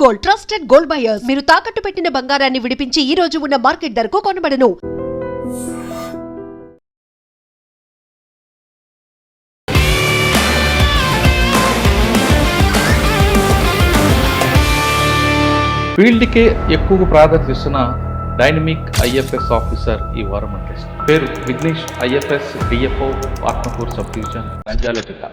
Gold, trusted gold buyers. మీరు తాకట్టు పెట్టిన బంగారాన్ని విడిపించి ఈ రోజు ఉన్న మార్కెట్ ధరకు కొనబడను. ఫీల్డ్కే ఎక్కువ ప్రాధాన్యత ఇస్తున్న డైనమిక్ ఐఎఫ్ఎస్ ఆఫీసర్ ఈ వారం మన గెస్ట్. పేరు Vignesh, IFS DFO, Atmakur sub division, Nandyal జిల్లా.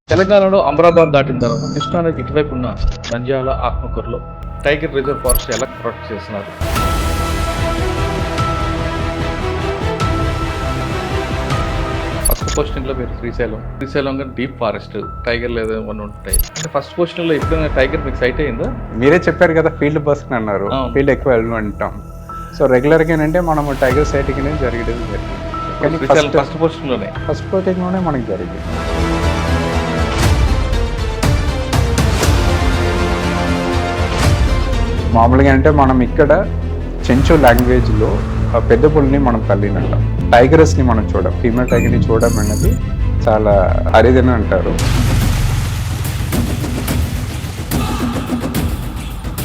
తెలంగాణలో అమరాబాద్ దాటిన తర్వాత కృష్ణానదికి ఇటువైపు ఉన్న నంద్యాల, ఆత్మకూరులో టైగర్ రిజర్వ్ ఫారెస్ట్ ఎలా ప్రొటెక్ట్ చేస్తున్నారు? ఫస్ట్ పోస్టింగ్ లో మీరు శ్రీశైలం డీప్ ఫారెస్ట్ టైగర్ లేదా ఏమన్నా ఉంటాయి. ఫస్ట్ పోస్టింగ్ లో ఎప్పుడైనా టైగర్ మీకు సైట్ అయిందా? మీరే చెప్పారు కదా, ఫీల్డ్ పర్సన్ అన్నారు. ఫీల్డ్ ఎక్కువ వెళ్ళమంటాం. సో రెగ్యులర్ గా అంటే మనం టైగర్ సైటింగ్ అనేది జరిగింది. ఫస్ట్ పోస్టింగ్ లోనే మనకి జరిగింది. మామూలుగా అంటే మనం ఇక్కడ చెంచు లాంగ్వేజ్లో పెద్ద పులిని మనం తల్లిని అంటాం. టైగరస్ని మనం చూడం, ఫీమేల్ టైగర్ని చూడడం అనేది చాలా అరిదని అంటారు.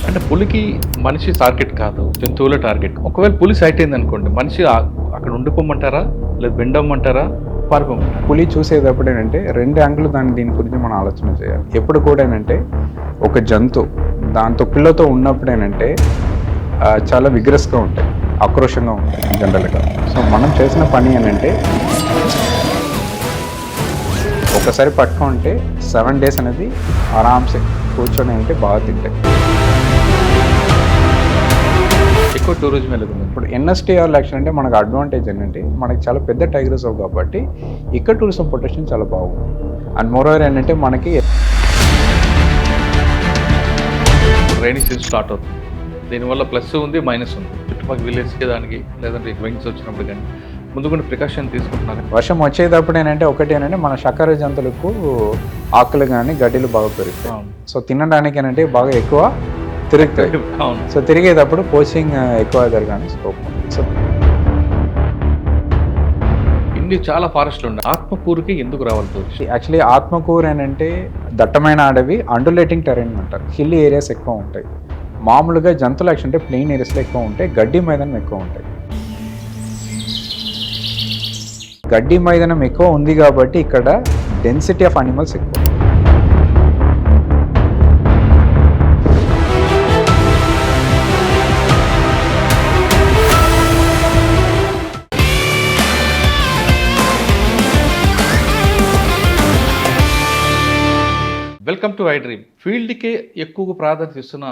అంటే పులికి మనిషి టార్గెట్ కాదు, జంతువుల టార్గెట్. ఒకవేళ పులి సైట్ అయింది అనుకోండి, మనిషి అక్కడ ఉండిపోమంటారా, లేదా బెండమ్మంటారా, పారిపోమంటారా? పులి చూసేటప్పుడు ఏంటంటే రెండు యాంగిల్ దీని గురించి మనం ఆలోచన చేయాలి. ఎప్పుడు కూడా ఏంటంటే ఒక జంతువు దాంతో పిల్లతో ఉన్నప్పుడు ఏంటంటే చాలా విగ్రస్గా ఉంటాయి, ఆక్రోషంగా ఉంటాయి జనరల్గా. సో మనం చేసిన పని ఏంటంటే ఒకసారి పట్టుకుంటే 7 days అనేది ఆరామ్సే కూర్చొని అంటే బాగా తింటాయి. ఎక్కువ టూరిజం వెళ్తుంది. ఇప్పుడు ఎన్ఎస్టీఆర్ యాక్షన్ అంటే మనకు అడ్వాంటేజ్ ఏంటంటే మనకి చాలా పెద్ద టైగర్ రిజర్వ్ కాబట్టి ఇక్కడ టూరిజం ప్రొటెక్షన్ చాలా బాగుంది. అండ్ మోరోవర్ ఏంటంటే మనకి రైనీ సీజన్ స్టార్ట్ అవుతుంది. దీనివల్ల ప్లస్ ఉంది, మైనస్ ఉంది. చుట్టుపక్కల విలేజ్కి దానికి లేదంటే విండ్స్ వచ్చినప్పుడు కానీ ముందు కొన్ని ప్రికాషన్ తీసుకుంటున్నారు. వర్షం వచ్చేటప్పుడు ఏంటంటే ఒకటి ఏంటంటే మన శాకాహార జంతువులకు ఆకులు కానీ గడ్డిలు బాగా పెరుగుతాయి. సో తినడానికి ఏంటంటే బాగా ఎక్కువ తిరుగుతాయి. సో తిరిగేటప్పుడు పోచింగ్ ఎక్కువ జరగాలని స్కోప్ ఉంది. సో ఇన్ని చాలా ఫారెస్ట్లు ఉన్నాయి. ఆత్మకూరుకి ఎందుకు రావాలి? యాక్చువల్లీ ఆత్మకూరు ఏంటంటే దట్టమైన అడవి, అండులేటింగ్ టెరైన్ అంటారు. హిల్ ఏరియాస్ ఎక్కువ ఉంటాయి. మామూలుగా జంతువుల యాక్షన్ అంటే ప్లెయిన్ ఏరియాస్లో ఎక్కువ ఉంటాయి, గడ్డి మైదానం ఎక్కువ ఉంటాయి. గడ్డి మైదానం ఎక్కువ ఉంది కాబట్టి ఇక్కడ డెన్సిటీ ఆఫ్ అనిమల్స్ ఎక్కువ. Welcome to I dream. ఫీల్డ్కే ఎక్కువ ప్రాధాన్యత ఇస్తున్న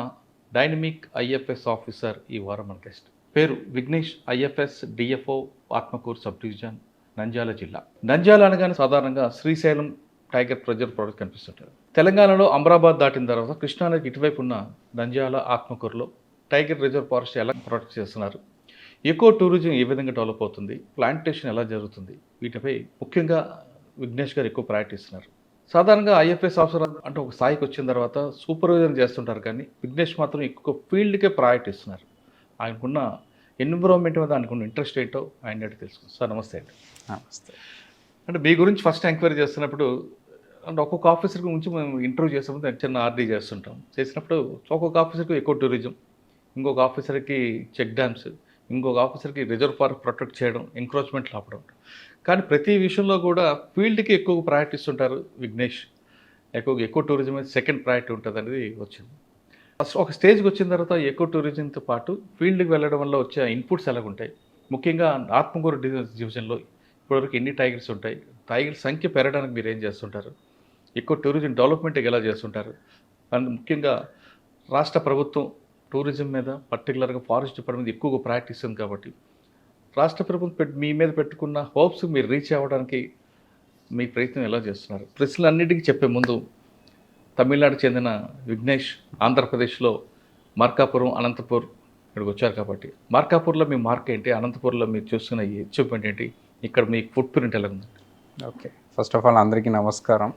డైనమిక్ ఐఎఫ్ఎస్ ఆఫీసర్ ఈ వారం మన గెస్ట్. పేరు Vignesh, IFS DFO, Atmakur sub division, Nandyal జిల్లా. నంద్యాల అనగానే సాధారణంగా శ్రీశైలం టైగర్ రిజర్వ్ ఫారెస్ట్ కనిపిస్తుంటారు. తెలంగాణలో అమరాబాద్ దాటిన తర్వాత కృష్ణానదికి ఇటువైపు ఉన్న నంద్యాల, ఆత్మకూరులో టైగర్ రిజర్వ్ ఫారెస్ట్ ఎలా ప్రొటెక్ట్ చేస్తున్నారు, ఎకో టూరిజం ఏ విధంగా డెవలప్ అవుతుంది, ప్లాంటేషన్ ఎలా జరుగుతుంది, వీటిపై ముఖ్యంగా విఘ్నేష్ గారు ఎక్కువ ప్రయారిటీ ఇస్తున్నారు. సాధారణంగా ఐఎఫ్ఎస్ ఆఫీసర్ అంటే ఒక స్థాయికి వచ్చిన తర్వాత సూపర్వైజర్ చేస్తుంటారు, కానీ విఘ్నేష్ మాత్రం ఎక్కువ ఫీల్డ్కే ప్రయారిటీ ఇస్తున్నారు. ఆయనకున్న ఎన్విరాన్మెంట్ మీద ఆయనకున్న ఇంట్రెస్ట్ ఏంటో ఆయన తెలుసుకుంటాం. సార్ నమస్తే అండి. నమస్తే. అంటే మీ గురించి ఫస్ట్ ఎంక్వైరీ చేస్తున్నప్పుడు అంటే ఒక్కొక్క ఆఫీసర్ గురించి మేము ఇంటర్వ్యూ చేసినప్పుడు చిన్న ఆర్డీ చేసినప్పుడు ఒక్కొక్క ఆఫీసర్కి ఎక్కువ టూరిజం, ఇంకొక ఆఫీసర్కి చెక్ డ్యామ్స్, ఇంకొక ఆఫీసర్కి రిజర్వ్ ఫారెస్ట్ ప్రొటెక్ట్ చేయడం, ఎంక్రోచ్మెంట్లు ఆపడం. కానీ ప్రతి విషయంలో కూడా ఫీల్డ్కి ఎక్కువ ప్రయారిటీ ఇస్తుంటారు విఘ్నేష్. ఎక్కువ టూరిజం అనేది సెకండ్ ప్రయారిటీ ఉంటుంది అనేది వచ్చింది. ఫస్ట్ ఒక స్టేజ్కి వచ్చిన తర్వాత ఎక్కువ టూరిజంతో పాటు ఫీల్డ్కి వెళ్ళడం వల్ల వచ్చే ఇన్పుట్స్ ఎలాగుంటాయి? ముఖ్యంగా ఆత్మకూరు డివిజన్లో ఇప్పటివరకు ఎన్ని టైగర్స్ ఉంటాయి, టైగర్ సంఖ్య పెరగడానికి మీరు ఏం చేస్తుంటారు, ఎక్కువ టూరిజం డెవలప్మెంట్ ఎలా చేస్తుంటారు, అండ్ ముఖ్యంగా రాష్ట్ర ప్రభుత్వం టూరిజం మీద పర్టికులర్గా ఫారెస్ట్ డిపార్ట్మెంట్ ఎక్కువగా ప్రయారిటీ ఇస్తుంది కాబట్టి రాష్ట్ర ప్రభుత్వం మీ మీద పెట్టుకున్న హోప్స్ మీరు రీచ్ అవ్వడానికి మీ ప్రయత్నం ఎలా చేస్తున్నారు? ప్రశ్నలన్నిటికీ చెప్పే ముందు తమిళనాడు చెందిన విఘ్నేష్ ఆంధ్రప్రదేశ్లో మార్కాపురం, అనంతపూర్ ఇక్కడికి వచ్చారు కాబట్టి మార్కాపూర్లో మీ మార్క్ ఏంటి, అనంతపూర్లో మీరు చూస్తున్న ఈ అచీవ్మెంట్ ఏంటి, ఇక్కడ మీ ఫుట్ ప్రింట్ ఎలా ఉంది? ఓకే, ఫస్ట్ ఆఫ్ ఆల్ అందరికీ నమస్కారం.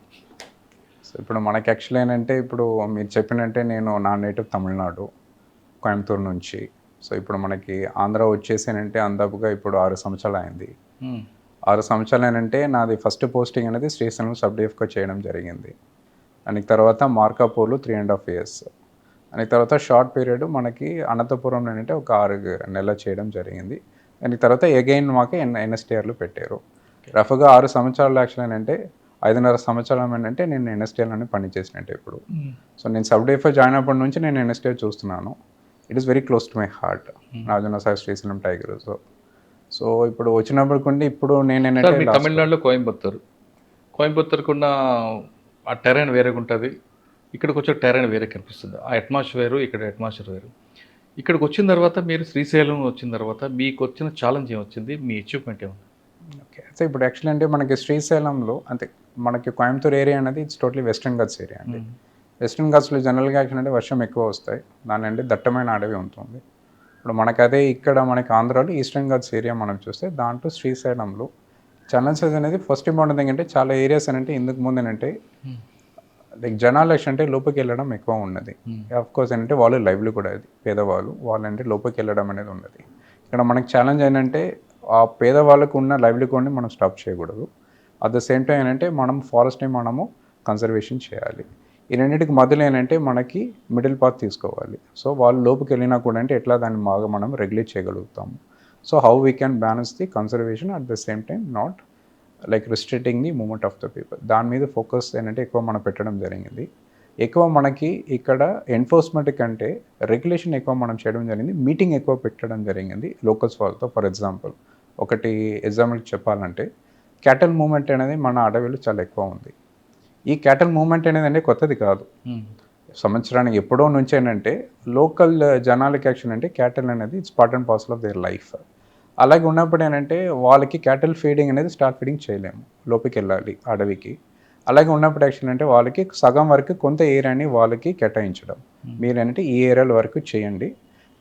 సో ఇప్పుడు మనకి యాక్చువల్లీ ఏంటంటే ఇప్పుడు మీరు చెప్పినట్టే నేను నా నేటివ్ తమిళనాడు, కోయంబత్తూరు నుంచి సో ఇప్పుడు మనకి ఆంధ్ర వచ్చేసానంటే అందాపుగా ఇప్పుడు 6 సంవత్సరాలు అయింది. మ్మ్. 6 సంవత్సరాలు ఏంటంటే నాది ఫస్ట్ పోస్టింగ్ అనేది శ్రీశైలం సబ్ డిఎఫ్గా చేయడం జరిగింది. దానికి తర్వాత మార్కాపూర్లో 3.5 years. దానికి తర్వాత షార్ట్ పీరియడ్ మనకి అనంతపురంలో ఏంటంటే ఒక 6 నెలలు చేయడం జరిగింది. దానికి తర్వాత అగైన్ మాకు ఎన్ఎస్టీఆర్లో పెట్టారు. రఫ్గా 6 సంవత్సరాలు యాక్చువల్ ఏంటంటే 5.5 సంవత్సరాలు ఏంటంటే నేను ఎన్ఎస్టీఆర్లోనే పనిచేసినట్టు ఇప్పుడు. సో నేను సబ్ డిఎఫ్గా జాయిన్ అయినప్పటి నుంచి నేను ఎన్ఎస్టీఆర్ చూస్తున్నాను. It is very close to my heart, Nagarjuna Sagar Srisailam tiger. So ఇప్పుడు వచ్చినప్పటికంటే ఇప్పుడు నేను సార్, ఏంటంటే మీ తమిళనాడులో కోయంబత్తూరుకున్న ఆ టెరైన్ వేరేగా ఉంటుంది, ఇక్కడికి వచ్చే టెరైన్ వేరే కనిపిస్తుంది. ఆ అట్మాస్ఫియర్ ఇక్కడ అట్మాస్ఫియర్ వేరు. ఇక్కడికి వచ్చిన తర్వాత మీరు శ్రీశైలం వచ్చిన తర్వాత మీకు వచ్చిన ఛాలెంజ్ ఏమొచ్చింది, మీ అచీవ్మెంట్ ఏముంది? ఓకే. సో ఇప్పుడు యాక్చువల్లీ అంటే మనకి శ్రీశైలంలో అంటే మనకి కోయంబత్తూర్ ఏరియా అనేది it's totally western Ghats area అండి. వెస్టర్న్ ఘాట్స్లో జనరల్గా యాక్చువల్ అంటే వర్షం ఎక్కువ వస్తాయి, దాని అంటే దట్టమైన అడవి ఉంటుంది. ఇప్పుడు మనకు అదే ఇక్కడ మనకి ఆంధ్రాలో ఈస్టర్న్ ఘాట్స్ ఏరియా మనం చూస్తే దాంట్లో శ్రీశైలంలో ఛాలెంజెస్ అనేది ఫస్ట్ ఇంపార్టెంట్ థింగ్ అంటే చాలా ఏరియాస్ అంటే ఇందుకు ముందు ఏంటంటే లైక్ జనాలు అంటే లోపలికి వెళ్ళడం ఎక్కువ ఉన్నది. ఆఫ్ కోర్స్ ఏంటంటే వాళ్ళు లైవ్లీ కూడా అది పేదవాళ్ళు వాళ్ళంటే లోపలికి వెళ్ళడం అనేది ఉన్నది. ఇక్కడ మనకి ఛాలెంజ్ ఏంటంటే ఆ పేదవాళ్ళకు ఉన్న లైవ్లీహుడ్ని మనం స్టాప్ చేయకూడదు. అట్ ద సేమ్ టైం ఏంటంటే మనం ఫారెస్ట్ని మనము కన్సర్వేషన్ చేయాలి. ఈ రెండింటికి మధ్యలో ఏంటంటే మనకి మిడిల్ పాత్ తీసుకోవాలి. సో వాళ్ళు లోపుకి వెళ్ళినా కూడా అంటే ఎట్లా దాన్ని బాగా మనం రెగ్యులేట్ చేయగలుగుతాము. So how we can balance the conservation at the same time not like restricting the movement of the people. దాని మీద ఫోకస్ ఏంటంటే ఎక్కువ మనం పెట్టడం జరిగింది. ఎక్కువ మనకి ఇక్కడ ఎన్ఫోర్స్మెంట్ కంటే రెగ్యులేషన్ ఎక్కువ మనం చేయడం జరిగింది. మీటింగ్ ఎక్కువ పెట్టడం జరిగింది లోకల్స్ వాళ్ళతో. ఫర్ ఎగ్జాంపుల్ ఒకటి ఎగ్జాంపుల్ చెప్పాలంటే క్యాటల్ మూవ్మెంట్ అనేది మన అడవిలో చాలా ఎక్కువ ఉంది. ఈ క్యాటల్ మూవ్మెంట్ అనేది అంటే కొత్తది కాదు, సంవత్సరానికి ఎప్పుడో నుంచి ఏంటంటే లోకల్ జనాలకి యాక్షన్ అంటే క్యాటల్ అనేది it's part and parcel of their life. అలాగే ఉన్నప్పుడు ఏంటంటే వాళ్ళకి క్యాటల్ ఫీడింగ్ అనేది స్టార్ట్ ఫీడింగ్ చేయలేము, లోపలికి వెళ్ళాలి అడవికి. అలాగే ఉన్నప్పుడు యాక్చువల్ అంటే వాళ్ళకి సగం వరకు కొంత ఏరియాని వాళ్ళకి కేటాయించడం, మీరు ఏంటంటే ఈ ఏరియాల వరకు చేయండి,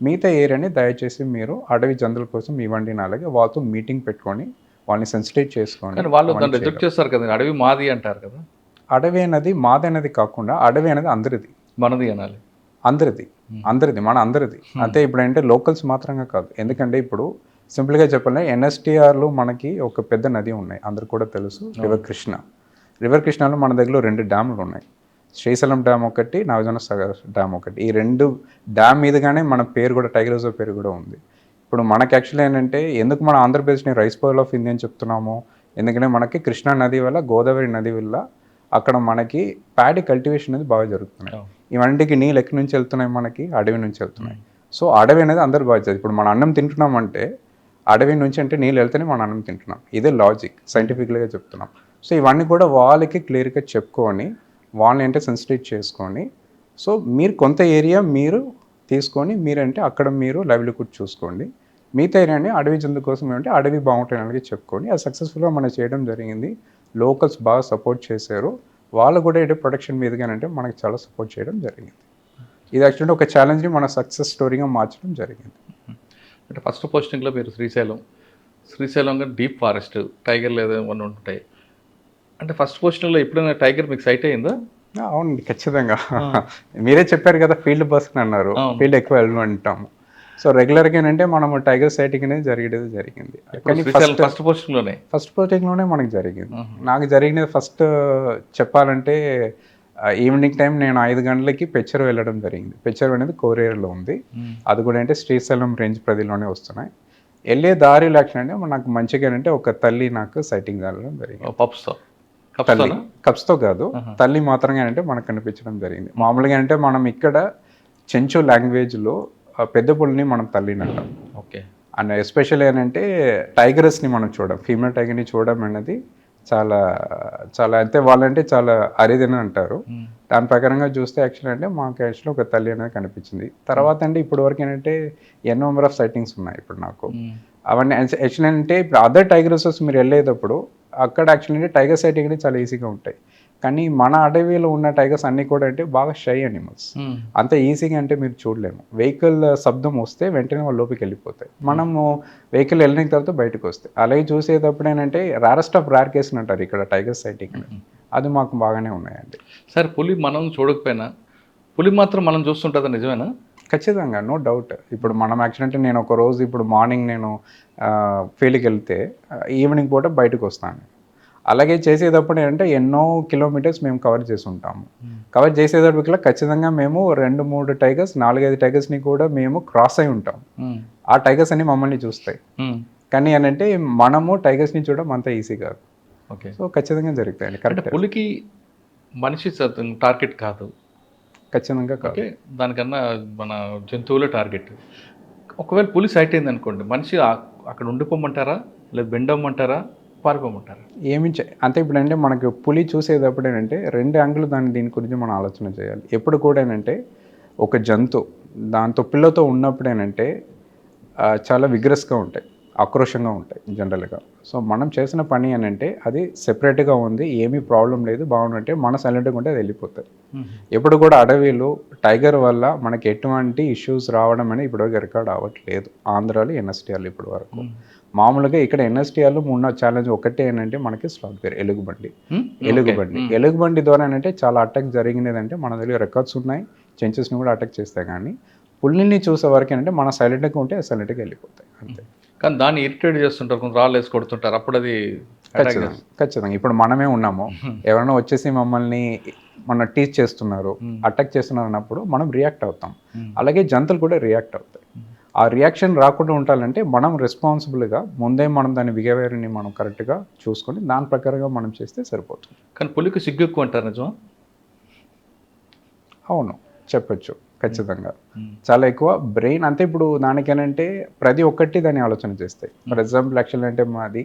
మిగతా ఏరియాని దయచేసి మీరు అడవి జంతువుల కోసం ఇవ్వండి. అలాగే వాళ్ళతో మీటింగ్ పెట్టుకొని వాళ్ళని సెన్సిటైజ్ చేసుకోండి. వాళ్ళు దాన్ని రిజెక్ట్ చేస్తారు కదా, అడవి మాది అంటారు కదా. అడవి అనేది మాది అనేది కాకుండా అడవి అనేది అందరిది, మనది అనాలి, అందరిది మన అందరిది. అంతే ఇప్పుడు అంటే లోకల్స్ మాత్రంగా కాదు. ఎందుకంటే ఇప్పుడు సింపుల్గా చెప్పాలంటే ఎన్ఎస్టీఆర్లో మనకి ఒక పెద్ద నది ఉన్నాయి, అందరు కూడా తెలుసు, రివర్ కృష్ణలో మన దగ్గర 2 డ్యాములు ఉన్నాయి. శ్రీశైలం డ్యామ్ ఒకటి, నాగార్జున సాగర్ డ్యామ్ ఒకటి. ఈ 2 డ్యామ్ మీదుగానే మన పేరు కూడా టైగర్ రిజర్వ్ పేరు కూడా ఉంది. ఇప్పుడు మనకి యాక్చువల్లీ ఏంటంటే ఎందుకు మన ఆంధ్రప్రదేశ్ని రైస్ పౌల్ ఆఫ్ ఇండియా అని చెప్తున్నాము, ఎందుకంటే మనకి కృష్ణా నది వల్ల గోదావరి నది వల్ల అక్కడ మనకి ప్యాడీ కల్టివేషన్ అనేది బాగా జరుగుతున్నాయి. ఇవన్నిటికి నీళ్ళు ఎక్కడి నుంచి వెళ్తున్నాయి, మనకి అడవి నుంచి వెళ్తున్నాయి. సో అడవి అనేది అందరు బాగా, ఇప్పుడు మన అన్నం తింటున్నామంటే అడవి నుంచి అంటే నీళ్ళు వెళ్తేనే మన అన్నం తింటున్నాం. ఇదే లాజిక్, సైంటిఫిక్గా చెప్తున్నాం. సో ఇవన్నీ కూడా వాళ్ళకి క్లియర్గా చెప్పుకొని వాళ్ళని అంటే సెన్సిటైజ్ చేసుకొని, సో మీరు కొంత ఏరియా మీరు తీసుకొని మీరంటే అక్కడ మీరు లైవ్లీహుడ్ చూసుకోండి, మిగతా ఏరియాని అడవి జంతు కోసం ఏమంటే అడవి బాగుంటాయని చెప్పుకొని అది సక్సెస్ఫుల్గా మనం చేయడం జరిగింది. లోకల్స్ బాగా సపోర్ట్ చేశారు, వాళ్ళు కూడా ఏంటంటే ప్రొటెక్షన్ మీదుగానంటే మనకి చాలా సపోర్ట్ చేయడం జరిగింది. ఇది యాక్చువల్లీ ఒక ఛాలెంజ్ని మన సక్సెస్ స్టోరీగా మార్చడం జరిగింది. అంటే ఫస్ట్ పోస్టింగ్లో మీరు శ్రీశైలంగా డీప్ ఫారెస్ట్ టైగర్లు ఏమైనా ఉంటాయి అంటే ఫస్ట్ పోస్టింగ్లో ఎప్పుడైనా టైగర్ మీకు సైట్ అయిందా? అవునండి, ఖచ్చితంగా. మీరే చెప్పారు కదా ఫీల్డ్ పర్సన్ అన్నారు, ఫీల్డ్ ఎక్కువ వెళ్ళమంటాము. సో రెగ్యులర్గా ఏంటంటే మనం టైగర్ సైటింగ్ అనేది జరిగింది. కానీ ఫస్ట్ పోస్టింగ్లోనే మనకి జరిగింది. నాకు జరిగినది ఫస్ట్ చెప్పాలంటే ఈవినింగ్ టైం నేను 5 గంటలకి పెచ్చరు వెళ్ళడం జరిగింది. పెచ్చరు అనేది కోరేరులో ఉంది, అది కూడా అంటే శ్రీశైలం రేంజ్ పరిధిలోనే వస్తున్నాయి. వెళ్ళే దారిలో యాక్షన్ అంటే నాకు మంచిగా అంటే ఒక తల్లి నాకు సైటింగ్ జరగడం జరిగింది. కప్స్తో కాదు, తల్లి మాత్రమే అంటే మనకు కనిపించడం జరిగింది. మామూలుగా అంటే మనం ఇక్కడ చెంచు లాంగ్వేజ్లో పెద్ద పుల్లిని మనం తల్లిని అంటాం. ఓకే. అండ్ ఎస్పెషల్లీ ఏంటంటే టైగర్స్ని మనం ఫీమేల్ టైగర్ని చూడడం అనేది చాలా చాలా అంటే వాళ్ళంటే చాలా అరిదని అంటారు. దాని ప్రకారంగా చూస్తే యాక్చువల్ అంటే మాకు యాక్చువల్లీ ఒక తల్లి అనేది కనిపించింది. తర్వాత అంటే ఇప్పుడు వరకు ఏంటంటే ఎన్నో నెంబర్ ఆఫ్ సైటింగ్స్ ఉన్నాయి ఇప్పుడు నాకు. అవన్నీ యాక్చువల్లీ అంటే ఇప్పుడు అదర్ టైగర్ రిజర్వ్స్ మీరు వెళ్ళేటప్పుడు అక్కడ యాక్చువల్లీ టైగర్ సైటింగ్ అనేది చాలా ఈజీగా ఉంటాయి. కానీ మన అడవిలో ఉన్న టైగర్స్ అన్నీ కూడా అంటే బాగా షై అనిమల్స్, అంత ఈజీగా అంటే మీరు చూడలేము. వెహికల్ శబ్దం వస్తే వెంటనే వాళ్ళ లోపలికి వెళ్ళిపోతాయి, మనము వెహికల్ వెళ్ళిన తర్వాత బయటకు వస్తాయి. అలాగే చూసేటప్పుడు ఏంటంటే రేరెస్ట్ ఆఫ్ రేర్ కేసులు అంటారు ఇక్కడ టైగర్ సైటింగ్, అది మాకు బాగానే ఉన్నాయండి. సార్ పులి మనం చూడకపోయినా పులి మాత్రం మనం చూస్తుంటుందా, నిజమేనా? ఖచ్చితంగా, నో డౌట్. ఇప్పుడు మనం యాక్చువల్ నేను ఒక రోజు ఇప్పుడు మార్నింగ్ నేను ఫీల్డ్కి వెళ్తే ఈవినింగ్ పూట బయటకు వస్తాను. అలాగే చేసేటప్పుడు ఏంటంటే ఎన్నో కిలోమీటర్స్ మేము కవర్ చేసి ఉంటాము. కవర్ చేసేటప్పటికల్లా ఖచ్చితంగా మేము 2-3 టైగర్స్ 4-5 టైగర్స్ని కూడా మేము క్రాస్ అయి ఉంటాం. ఆ టైగర్స్ అన్ని మమ్మల్ని చూస్తాయి. కానీ ఏంటంటే మనము టైగర్స్ని చూడడం అంత ఈజీ కాదు. ఓకే. సో ఖచ్చితంగా జరుగుతాయండి. అంటే కరెక్ట్. పులికి మనిషి టార్గెట్ కాదు. ఖచ్చితంగా కాదు. ఓకే, దానికన్నా మన జంతువులే టార్గెట్. ఒకవేళ పులి సైట్ అయింది అనుకోండి, మనిషి అక్కడ ఉండిపోమంటారా, లేదా బెండమ్మంటారా, పారిపోమంటారా? అంటే ఇప్పుడు అంటే మనకు పులి చూసేటప్పుడు ఏంటంటే 2 యాంగిల్ దీని గురించి మనం ఆలోచన చేయాలి. ఎప్పుడు కూడా ఏంటంటే ఒక జంతువు దాంతో పిల్లతో ఉన్నప్పుడు ఏంటంటే చాలా విగ్రస్గా ఉంటాయి, ఆక్రోషంగా ఉంటాయి జనరల్గా. సో మనం చేసిన పని ఏంటంటే అది సెపరేట్గా ఉంది, ఏమీ ప్రాబ్లం లేదు, బాగుందంటే మన సైలెంట్గా ఉంటే అది వెళ్ళిపోతుంది. ఎప్పుడు కూడా అడవిలో టైగర్ వల్ల మనకి ఎటువంటి ఇష్యూస్ రావడం అనేది ఇప్పటివరకు రికార్డ్ అవ్వట్లేదు ఆంధ్రాలో, ఎన్ఎస్టీఆర్లో ఇప్పటి వరకు. మామూలుగా ఇక్కడ ఎన్ఎస్టీఆర్లో ఉన్న ఛాలెంజ్ ఒకటే ఏంటంటే మనకి స్లాట్ బేర్, ఎలుగుబండి ద్వారా ఏంటంటే చాలా అటాక్ జరిగినదంటే మన దగ్గర రికార్డ్స్ ఉన్నాయి, చెంచెస్ని కూడా అటాక్ చేస్తాయి. కానీ పుల్లిని చూసే వరకు ఏంటంటే మన సైలెంట్గా ఉంటే సైలెంట్గా వెళ్ళిపోతాయి అంతే. కానీ దాన్ని ఇరిటేట్ చేస్తుంటారు, కొంచెం రాళ్ళు వేసి కొడుతుంటారు, అప్పుడు అది ఖచ్చితంగా ఇప్పుడు మనమే ఉన్నాము, ఎవరైనా వచ్చేసి మమ్మల్ని టీచ్ చేస్తున్నారు, అటాక్ చేస్తున్నారు అన్నప్పుడు మనం రియాక్ట్ అవుతాం. అలాగే జంతువులు కూడా రియాక్ట్ అవుతాయి. ఆ రియాక్షన్ రాకుండా ఉండాలంటే మనం రెస్పాన్సిబుల్గా ముందే మనం దాని బిహేవియర్ని మనం కరెక్ట్గా చూసుకొని దాని ప్రకారంగా మనం చేస్తే సరిపోతుంది. కానీ పులికి సిగ్గు ఎక్కువ అంటారు, నిజమా? అవును, చెప్పచ్చు. ఖచ్చితంగా చాలా ఎక్కువ బ్రెయిన్. అంతే ఇప్పుడు దానికేనంటే ప్రతి ఒక్కటి దాన్ని ఆలోచన చేస్తాయి. ఫర్ ఎగ్జాంపుల్ యాక్చువల్ అంటే మాది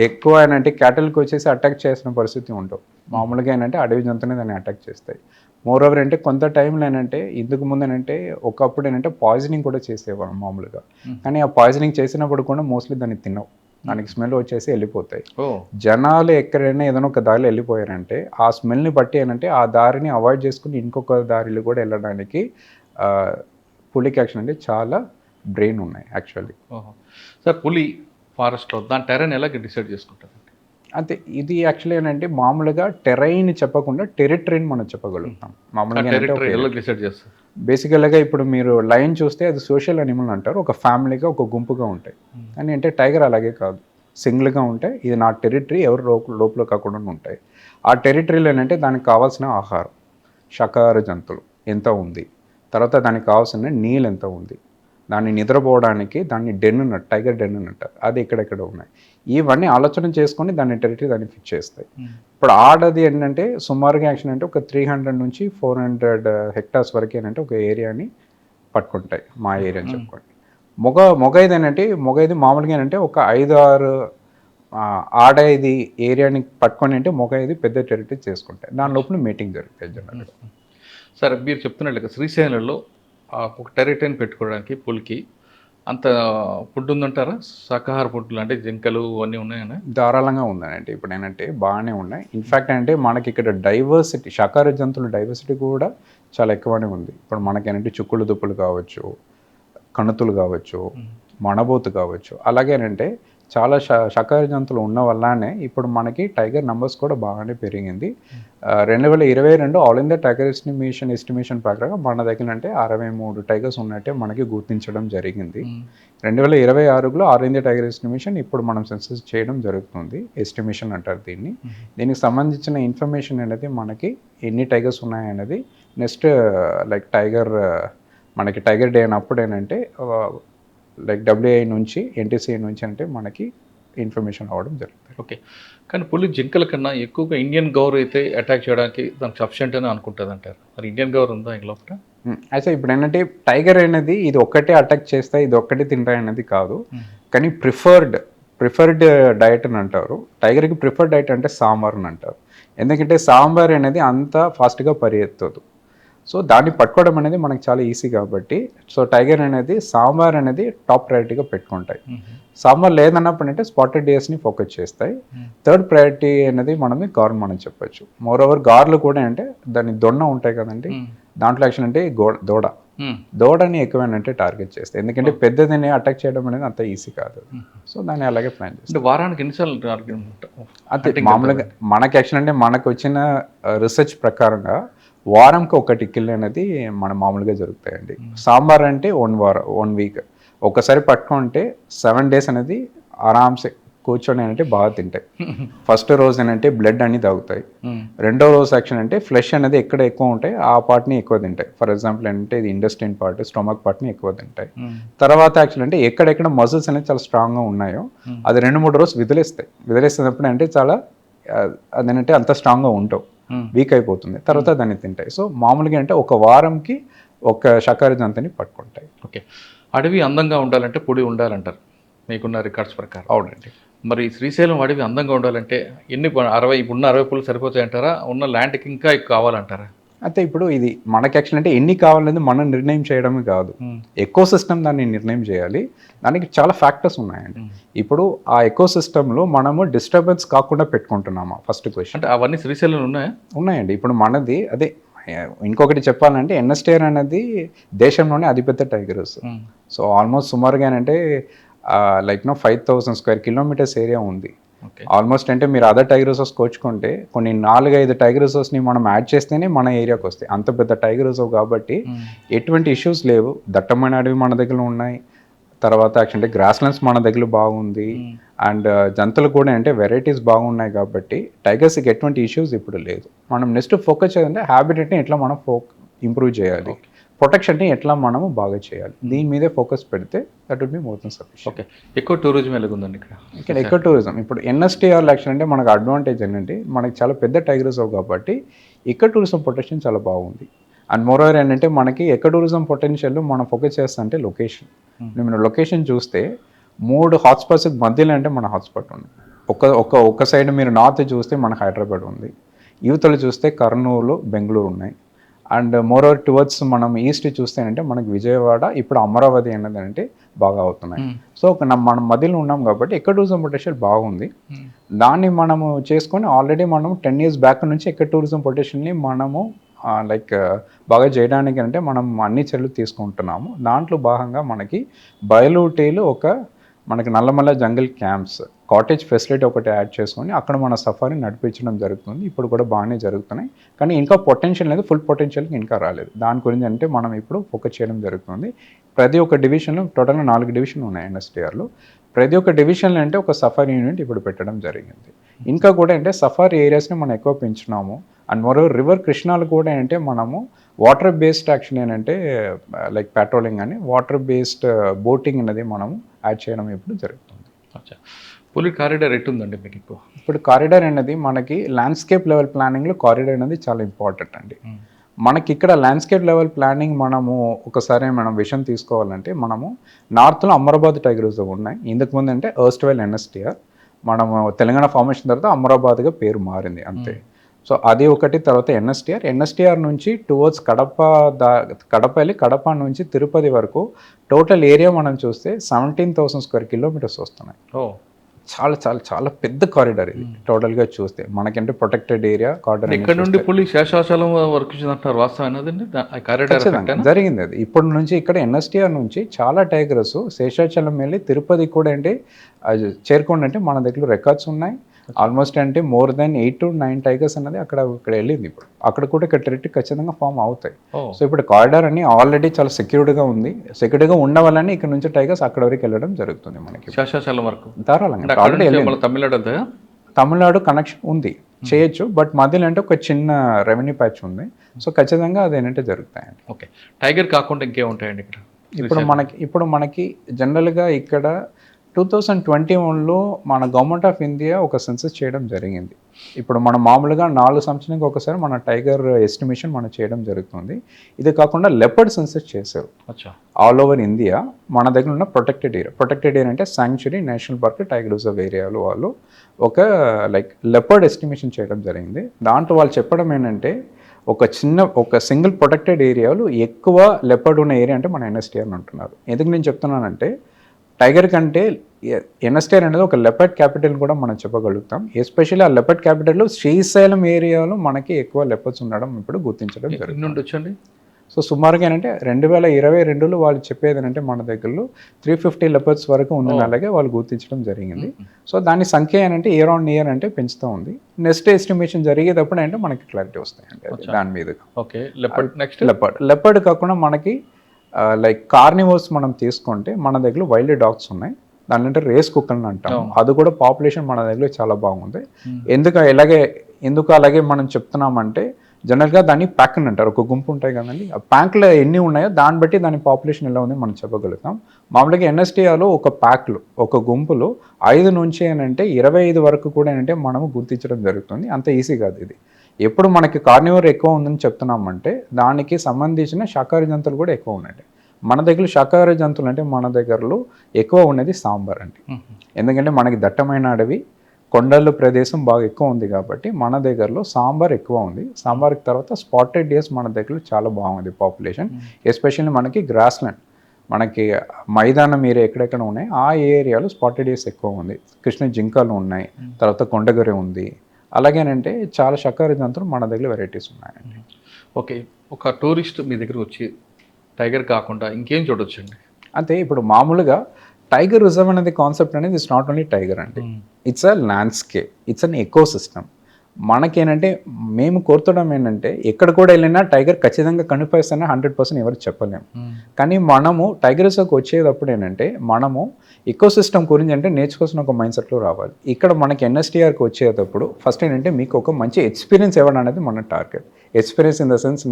ఎక్కువ ఏంటంటే క్యాటిల్కి వచ్చేసి అటాక్ చేసిన పరిస్థితి ఉండవు. మామూలుగా ఏంటంటే అడవి జంతువుని దాన్ని అటాక్ చేస్తాయి. మోర్ ఓవర్ అంటే కొంత టైంలో ఏంటంటే ఇందుకు ముందు ఏంటంటే ఒకప్పుడు ఏంటంటే పాయిజనింగ్ కూడా చేసేవాళ్ళం మామూలుగా. కానీ ఆ పాయిజనింగ్ చేసినప్పుడు కూడా మోస్ట్లీ దాన్ని తినవు, దానికి స్మెల్ వచ్చేసి వెళ్ళిపోతాయి. జనాలు ఎక్కడైనా ఏదైనా ఒక దారిలో వెళ్ళిపోయారంటే ఆ స్మెల్ని బట్టి ఏంటంటే ఆ దారిని అవాయిడ్ చేసుకుని ఇంకొక దారిలో కూడా వెళ్ళడానికి పులికి యాక్షన్ అంటే చాలా బ్రెయిన్ ఉన్నాయి యాక్చువల్లీ. సార్, పులి ఫారెస్ట్లో దాని టెరైన్ ఎలా డిసైడ్ చేసుకుంటారు? అంటే ఇది యాక్చువల్లీ ఏంటంటే మామూలుగా టెరైన్ చెప్పకుండా టెరిటరీని మనం చెప్పగలుగుతాం. మామూలుగా డిసైడ్ చేస్తారు బేసికల్గా ఇప్పుడు మీరు లయన్ చూస్తే అది సోషల్ అనిమల్ అంటారు, ఒక ఫ్యామిలీగా ఒక గుంపుగా ఉంటాయి. కానీ అంటే టైగర్ అలాగే కాదు, సింగిల్గా ఉంటాయి. ఇది నా టెరిటరీ, ఎవరు లోపల కాకుండా ఉంటాయి. ఆ టెరిటరీలో ఏంటంటే దానికి కావాల్సిన ఆహారం, శాకాహార జంతువులు ఎంత ఉంది, తర్వాత దానికి కావాల్సిన నీళ్ళు ఎంత ఉంది, దాన్ని నిద్రపోవడానికి దాన్ని డెన్ ఉన్నట్టు టైగర్ డెన్ అంటారు, అది ఎక్కడెక్కడ ఉన్నాయి. ఇవన్నీ ఆలోచన చేసుకొని దాన్ని టెరిటరీ దాన్ని ఫిక్స్ చేస్తాయి. ఇప్పుడు ఆడది ఏంటంటే సుమారుగా యాక్షన్ అంటే ఒక 300 నుంచి 400 హెక్టార్స్ వరకు ఏంటంటే ఒక ఏరియాని పట్టుకుంటాయి, మా ఏరియా అని చెప్పుకోండి. మొగైది ఏంటంటే మొగైది మామూలుగా ఏంటంటే ఒక 5-6 ఆడైది ఏరియాని పట్టుకొని అంటే మొగైది పెద్ద టెరిటరీ చేసుకుంటాయి, దాని లోపల మీటింగ్ జరుగుతాయి జనరల్గా. సరే, మీరు చెప్తున్నట్లుగా శ్రీశైలంలో ఒక టెరిటరీని పెట్టుకోవడానికి పులికి అంత ఫుడ్ ఉందంటారా? శాకాహార ఫుడ్లు అంటే జింకలు అన్నీ ఉన్నాయన్నా? ధారాళంగా ఉందనంటే ఇప్పుడు ఏంటంటే బాగానే ఉన్నాయి. ఇన్ఫ్యాక్ట్ అంటే మనకి ఇక్కడ డైవర్సిటీ, శాకాహార జంతువుల డైవర్సిటీ కూడా చాలా ఎక్కువనే ఉంది. ఇప్పుడు మనకేంటంటే చుక్కులు దుప్పులు కావచ్చు, కణుతులు కావచ్చు, మణబోతు కావచ్చు, అలాగేనంటే చాలా శాకాహార జంతువులు ఉన్న వల్లనే ఇప్పుడు మనకి టైగర్ నెంబర్స్ కూడా బాగానే పెరిగింది. 2022 ఆల్ ఇండియా టైగర్ ఎస్టిమేషన్ ప్రకారం మన దగ్గర అంటే 63 టైగర్స్ ఉన్నట్టే మనకి గుర్తించడం జరిగింది. 2026లో ఆల్ ఇండియా టైగర్ ఎస్టిమేషన్ ఇప్పుడు మనం సెన్సస్ చేయడం జరుగుతుంది, ఎస్టిమేషన్ అంటారు దీన్ని. దీనికి సంబంధించిన ఇన్ఫర్మేషన్ అనేది మనకి ఎన్ని టైగర్స్ ఉన్నాయనేది నెక్స్ట్ లైక్ మనకి టైగర్ డే అయినప్పుడు ఏంటంటే లైక్ WI నుంచి NTCA నుంచి అంటే మనకి ఇన్ఫర్మేషన్ అవ్వడం జరుగుతుంది. ఓకే. కానీ పులి జింకల కన్నా ఎక్కువగా ఇండియన్ గౌర్ అయితే అటాక్ చేయడానికి దానికి సఫిషియెంట్ అని అనుకుంటుంది అంటారు. మరి ఇండియన్ గౌర్ ఉందా ఈ లోపల? అయితే ఇప్పుడు ఏంటంటే టైగర్ అనేది ఇది ఒక్కటే అటాక్ చేస్తాయి, ఇది ఒక్కటే తింటాయి అనేది కాదు. కానీ ప్రిఫర్డ్ డైట్ అని అంటారు. టైగర్కి ప్రిఫర్డ్ డైట్ అంటే సాంబార్ అని అంటారు. ఎందుకంటే సాంబార్ అనేది అంత ఫాస్ట్గా పరిగెత్తదు. సో దాన్ని పట్టుకోవడం అనేది మనకు చాలా ఈజీ కాబట్టి సో టైగర్ అనేది సాంబార్ అనేది టాప్ ప్రయారిటీగా పెట్టుకుంటాయి. సాంబార్ లేదన్నప్పుడు అంటే స్పాటెడ్ డియర్స్ని ఫోకస్ చేస్తాయి. థర్డ్ ప్రయారిటీ అనేది మనం చెప్పొచ్చు. మోర్ ఓవర్ గార్లు కూడా అంటే దాని దొన్న ఉంటాయి కదండి, దాంట్లో యాక్షన్ అంటే దూడని ఎక్కువైనా టార్గెట్ చేస్తాయి. ఎందుకంటే పెద్దదని అటాక్ చేయడం అనేది అంత ఈజీ కాదు. సో దాన్ని అలాగే ప్లాన్ చేస్తాం. వారానికి ఎన్నిసార్లు టార్గెట్? అంటే మామూలుగా మనకి యాక్షన్ అంటే మనకు వచ్చిన రీసెర్చ్ ప్రకారంగా వారంకి ఒకటి కిల్ అనేది మన మామూలుగా జరుగుతాయండి. సాంబార్ అంటే 1 వీక్ ఒకసారి పట్టుకుంటే 7 days అనేది ఆరామ్సే కూర్చొని అంటే బాగా తింటాయి. ఫస్ట్ రోజు ఏంటంటే బ్లడ్ అన్ని తాగుతాయి. రెండో రోజు యాక్షన్ అంటే ఫ్లెష్ అనేది ఎక్కడ ఎక్కువ ఉంటాయి ఆ పార్ట్ని ఎక్కువ తింటాయి. ఫర్ ఎగ్జాంపుల్ ఏంటంటే ఇది ఇండస్ట్రైన్ పార్ట్, స్టొమక్ పార్ట్ని ఎక్కువ తింటాయి. తర్వాత యాక్చువల్ అంటే ఎక్కడెక్కడ మజిల్స్ అనేది చాలా స్ట్రాంగ్గా ఉన్నాయో అది 2-3 రోజు వదిలేస్తున్నప్పుడు అంటే చాలా అదేంటంటే అంత స్ట్రాంగ్గా ఉంటావు, వీక్ అయిపోతుంది, తర్వాత దాన్ని తింటాయి. సో మామూలుగా అంటే ఒక వారంకి ఒక శాకాహారి జంతుని పట్టుకుంటాయి. ఓకే, అడవి అందంగా ఉండాలంటే పొడి ఉండాలంటారు మీకున్న రికార్డ్స్ ప్రకారం. అవునండి. మరి శ్రీశైలం అడవి అందంగా ఉండాలంటే ఎన్ని 60 పులు సరిపోతాయంటారా? ఉన్న ల్యాండ్కి ఇంకా ఎక్కువ కావాలంటారా? అయితే ఇప్పుడు ఇది మనకి యాక్చువల్ అంటే ఎన్ని కావాలనేది మనం నిర్ణయం చేయడమే కాదు, ఎకో సిస్టమ్ దాన్ని నిర్ణయం చేయాలి. దానికి చాలా ఫ్యాక్టర్స్ ఉన్నాయండి. ఇప్పుడు ఆ ఎకో సిస్టంలో మనము డిస్టర్బెన్స్ కాకుండా పెట్టుకుంటున్నామా ఫస్ట్ క్వశ్చన్. అంటే అవన్నీ శ్రీశైలం ఉన్నాయండి. ఇప్పుడు మనది అదే ఇంకొకటి చెప్పాలంటే ఎన్ఎస్టీఆర్ అనేది దేశంలోనే అతిపెద్ద టైగర్ రిజర్వ్. సో ఆల్మోస్ట్ సుమారుగా అంటే 5,000 square kilometers ఏరియా ఉంది. ఆల్మోస్ట్ అంటే మీరు అదర్ టైగర్ రిజర్వ్స్ కోచుకుంటే కొన్ని 4-5 టైగర్ రిజర్వ్స్ని మనం యాడ్ చేస్తేనే మన ఏరియాకి వస్తాయి. అంత పెద్ద టైగర్ రిజర్వ్ కాబట్టి ఎటువంటి ఇష్యూస్ లేవు. దట్టమైన అడవి మన దగ్గర ఉన్నాయి. తర్వాత యాక్చువల్లీ గ్రాస్ ల్యాండ్స్ మన దగ్గర బాగుంది. అండ్ జంతువులు కూడా అంటే వెరైటీస్ బాగున్నాయి కాబట్టి టైగర్స్కి ఎటువంటి ఇష్యూస్ ఇప్పుడు లేదు. మనం నెక్స్ట్ ఫోకస్ చేయాలంటే హ్యాబిటేట్ని ఎట్లా మనం ఇంప్రూవ్ చేయాలి, ప్రొటెక్షన్ని ఎట్లా మనము బాగా చేయాలి, దీని మీదే ఫోకస్ పెడితే that would be more than sufficient. Okay, ఎక్కువ టూరిజం ఎలాగుందండి ఇక్కడ ఎక్కువ టూరిజం. ఇప్పుడు ఎన్ఎస్టీఆర్ యాక్షన్ అంటే మనకు అడ్వాంటేజ్ ఏంటంటే మనకి చాలా పెద్ద టైగర్ రిజర్వ్ కాబట్టి ఇక్కడ టూరిజం పొటెన్షియల్ చాలా బాగుంది. అండ్ మోరోవర్ ఏంటంటే మనకి ఎక్కడ టూరిజం పొటెన్షియల్ మనం ఫోకస్ చేస్తా అంటే లొకేషన్. మీరు లొకేషన్ చూస్తే 3 హాట్స్పాట్స్ మధ్యలో అంటే మన హాట్స్పాట్ ఉంది. ఒక సైడ్ మీరు నార్త్ చూస్తే మన హైదరాబాద్ ఉంది, యూతలు చూస్తే కర్నూలు, బెంగళూరు ఉన్నాయి. అండ్ మోరోవర్ టువర్డ్స్ మనం ఈస్ట్ చూస్తేనంటే మనకి విజయవాడ, ఇప్పుడు అమరావతి అనేది అంటే బాగా అవుతున్నాయి. సో మనం మధ్యలో ఉన్నాం కాబట్టి ఎక్కడ టూరిజం పొటెన్షియల్ బాగుంది. దాన్ని మనము చేసుకొని ఆల్రెడీ మనం 10 years బ్యాక్ నుంచి ఎక్కడ టూరిజం పొటెన్షియల్ని మనము బాగా చేయడానికి అంటే మనం అన్ని చర్యలు తీసుకుంటున్నాము. దాంట్లో భాగంగా మనకి బయలుటీలు మనకి నల్లమల్ల జంగల్ క్యాంప్స్, కాటేజ్ ఫెసిలిటీ ఒకటి యాడ్ చేసుకొని అక్కడ మన సఫారీ నడిపించడం జరుగుతుంది. ఇప్పుడు కూడా బాగానే జరుగుతున్నాయి, కానీ ఇంకా పొటెన్షియల్ లేదు, ఫుల్ పొటెన్షియల్కి ఇంకా రాలేదు. దాని గురించి అంటే మనం ఇప్పుడు ఫోకస్ చేయడం జరుగుతుంది. ప్రతి ఒక్క డివిజన్లో టోటల్గా 4 డివిజన్లు ఉన్నాయి ఎన్ఎస్టీఆర్లో. ప్రతి ఒక్క డివిజన్లో అంటే ఒక సఫారీ యూనిట్ ఇప్పుడు పెట్టడం జరిగింది. ఇంకా కూడా అంటే సఫారీ ఏరియాస్ని మనం ఎక్కువ పెంచున్నాము. అండ్ మరో రివర్ కృష్ణాలు కూడా అంటే మనము వాటర్ బేస్డ్ యాక్షన్ ఏంటంటే పెట్రోలింగ్ అని వాటర్ బేస్డ్ బోటింగ్ అనేది మనము యాడ్ చేయడం ఇప్పుడు జరుగుతుంది. పులి కారిడార్ ఎట్టుందండి మీకు? ఇప్పుడు కారిడార్ అనేది మనకి ల్యాండ్స్కేప్ లెవెల్ ప్లానింగ్లో కారిడార్ అనేది చాలా ఇంపార్టెంట్ అండి. మనకి ఇక్కడ ల్యాండ్స్కేప్ లెవెల్ ప్లానింగ్ మనము ఒకసారి మనం విషయం తీసుకోవాలంటే మనము నార్త్లో అమరాబాద్ టైగర్ రిజర్వ్ ఉన్నాయి. ఇంతకు ముందు అంటే ఎర్స్ట్వైల్ ఎన్ఎస్టీఆర్, మనము తెలంగాణ ఫార్మేషన్ తర్వాత అమరాబాద్గా పేరు మారింది అంతే. సో అది ఒకటి. తర్వాత ఎన్ఎస్టీఆర్ నుంచి టువర్డ్స్ కడప వెళ్ళి కడప నుంచి తిరుపతి వరకు టోటల్ ఏరియా మనం చూస్తే 17,000 square kilometers వస్తున్నాయి. చాలా చాలా చాలా పెద్ద కారిడార్ ఇది టోటల్గా చూస్తే. మనకంటే ప్రొటెక్టెడ్ ఏరియా కారిడార్. ఇక్కడ నుండి పులి శేషాచలం వరకు జరిగింది అది. ఇప్పటి నుంచి ఇక్కడ ఎన్ఎస్టీఆర్ నుంచి చాలా టైగర్స్ శేషాచలం వెళ్ళి తిరుపతి కూడా అంటే చేరుకోండి అంటే మన దగ్గర రికార్డ్స్ ఉన్నాయి. ఆల్మోస్ట్ అంటే more than 8 to 9 టైగర్స్ అనేది అక్కడ వెళ్ళింది. ఇప్పుడు అక్కడ కూడా ఇక్కడ టెరిటరీ ఖచ్చితంగా ఫామ్ అవుతాయి. సో ఇప్పుడు కారిడార్ అని ఆల్రెడీ చాలా సెక్యూర్డ్గా ఉంది. సెక్యూర్డ్గా ఉన్న వల్లనే ఇక్కడ నుంచి టైగర్స్ అక్కడ వరకు వెళ్ళడం జరుగుతుంది మనకి శేషాచలం వరకు ధారాళంగా. తమిళనాడు కనెక్షన్ ఉంది, చేయొచ్చు, బట్ మధ్యలో అంటే ఒక చిన్న రెవెన్యూ ప్యాచ్ ఉంది. సో ఖచ్చితంగా అది ఏంటంటే జరుగుతాయండి. ఓకే, టైగర్ కాకుండా ఇంకేముంటాయండి ఇక్కడ? ఇప్పుడు మనకి జనరల్గా ఇక్కడ 2021లో మన గవర్నమెంట్ ఆఫ్ ఇండియా ఒక సెన్సస్ చేయడం జరిగింది. ఇప్పుడు మనం మామూలుగా 4 సంవత్సరానికి ఒకసారి మన టైగర్ ఎస్టిమేషన్ మనం చేయడం జరుగుతుంది. ఇది కాకుండా లెపర్డ్ సెన్సస్ చేశారు ఆల్ ఓవర్ ఇండియా. మన దగ్గర ఉన్న ప్రొటెక్టెడ్ ఏరియా అంటే sanctuary, national park, tiger reserve ఏరియాలో వాళ్ళు ఒక లెపర్డ్ ఎస్టిమేషన్ చేయడం జరిగింది. దాంట్లో వాళ్ళు చెప్పడం ఏంటంటే ఒక సింగిల్ ప్రొటెక్టెడ్ ఏరియాలో ఎక్కువ లెపర్డ్ ఉన్న ఏరియా అంటే మన ఎన్ఎస్టీఆర్ అంటున్నారు. ఎందుకు నేను చెప్తున్నానంటే టైగర్ కంటే ఎన్ఎస్టీఆర్ అనేది ఒక లెపర్డ్ క్యాపిటల్ కూడా మనం చెప్పగలుగుతాం. ఎస్పెషల్లీ ఆ లెపర్డ్ క్యాపిటల్లో శ్రీశైలం ఏరియాలో మనకి ఎక్కువ లెపర్డ్స్ ఉండడం ఇప్పుడు గుర్తించడం జరుగుతుంది. సో సుమారుగా ఏంటంటే 2022లో వాళ్ళు చెప్పేది ఏంటంటే మన దగ్గరలో 350 లెపర్డ్స్ వరకు ఉందని అలాగే వాళ్ళు గుర్తించడం జరిగింది. సో దాని సంఖ్య ఏంటంటే ఇయర్ ఆన్ ఇయర్ అంటే పెంచుతూ ఉంది. నెక్స్ట్ ఎస్టిమేషన్ జరిగేటప్పుడు అంటే మనకి క్లారిటీ వస్తాయండి దాని మీద. ఓకే, లెపర్డ్ నెక్స్ట్ లెపర్డ్ కాకుండా మనకి లైక్ కార్నివర్స్ మనం తీసుకుంటే మన దగ్గర వైల్డ్ డాగ్స్ ఉన్నాయి. దాంట్లో రేస్ కుక్కర్ని అంటాం. అది కూడా పాపులేషన్ మన దగ్గర చాలా బాగుంది. ఎందుకు అలాగే మనం చెప్తున్నామంటే జనరల్గా దాన్ని ప్యాక్ అని అంటారు. ఒక గుంపు ఉంటాయి కదండి, ఆ ప్యాక్లో ఎన్ని ఉన్నాయో దాన్ని బట్టి దాని పాపులేషన్ ఎలా ఉంది మనం చెప్పగలుగుతాం. మామూలుగా ఎన్ఎస్టీఆర్లో ఒక ప్యాక్లో ఒక గుంపులో 5 నుంచి ఏంటంటే 25 వరకు కూడా ఏంటంటే మనము గుర్తించడం జరుగుతుంది. అంత ఈజీ కాదు ఇది. ఎప్పుడు మనకి కార్నివర్ ఎక్కువ ఉందని చెప్తున్నామంటే దానికి సంబంధించిన శాకాహార జంతువులు కూడా ఎక్కువ ఉన్నాయి. మన దగ్గర శాకాహార జంతువులు అంటే మన దగ్గరలో ఎక్కువ ఉన్నది సాంబార్ అండి. ఎందుకంటే మనకి దట్టమైన అడవి, కొండల ప్రదేశం బాగా ఎక్కువ ఉంది కాబట్టి మన దగ్గరలో సాంబార్ ఎక్కువ ఉంది. సాంబార్కి తర్వాత స్పాటెడ్ డియర్స్ మన దగ్గర చాలా బాగుంది పాపులేషన్. ఎస్పెషల్లీ మనకి గ్రాస్ ల్యాండ్, మనకి మైదానం ఏరియా ఎక్కడెక్కడ ఉన్నాయి ఆ ఏరియాలో స్పాటెడ్ డియర్స్ ఎక్కువ ఉంది. కృష్ణ జింకలు ఉన్నాయి, తర్వాత కొండగొర్రె ఉంది. అలాగేనంటే చాలా శాకాహార జంతువులు మన దగ్గర వెరైటీస్ ఉన్నాయండి. ఓకే, ఒక టూరిస్ట్ మీ దగ్గరకు వచ్చి టైగర్ కాకుండా ఇంకేం చూడొచ్చండి? అంటే ఇప్పుడు మామూలుగా టైగర్ రిజర్వ్ అనేది కాన్సెప్ట్ అనేది ఇట్స్ నాట్ ఓన్లీ టైగర్ అండి, it's a landscape, it's an eco system. మనకేంటంటే మేము కోరుతడం ఏంటంటే ఎక్కడ కూడా వెళ్ళినా టైగర్ ఖచ్చితంగా కనిపిస్తానే 100% ఎవరు చెప్పలేము. కానీ మనము టైగర్ రిజర్వ్కి వచ్చేటప్పుడు ఏంటంటే మనము ఎకో సిస్టమ్ గురించి అంటే నేర్చుకోవాల్సిన ఒక మైండ్ సెట్లో రావాలి. ఇక్కడ మనకి ఎన్ఎస్టీఆర్కి వచ్చేటప్పుడు ఫస్ట్ ఏంటంటే మీకు ఒక మంచి ఎక్స్పీరియన్స్ ఇవ్వడం అనేది మన target. Experience in the sense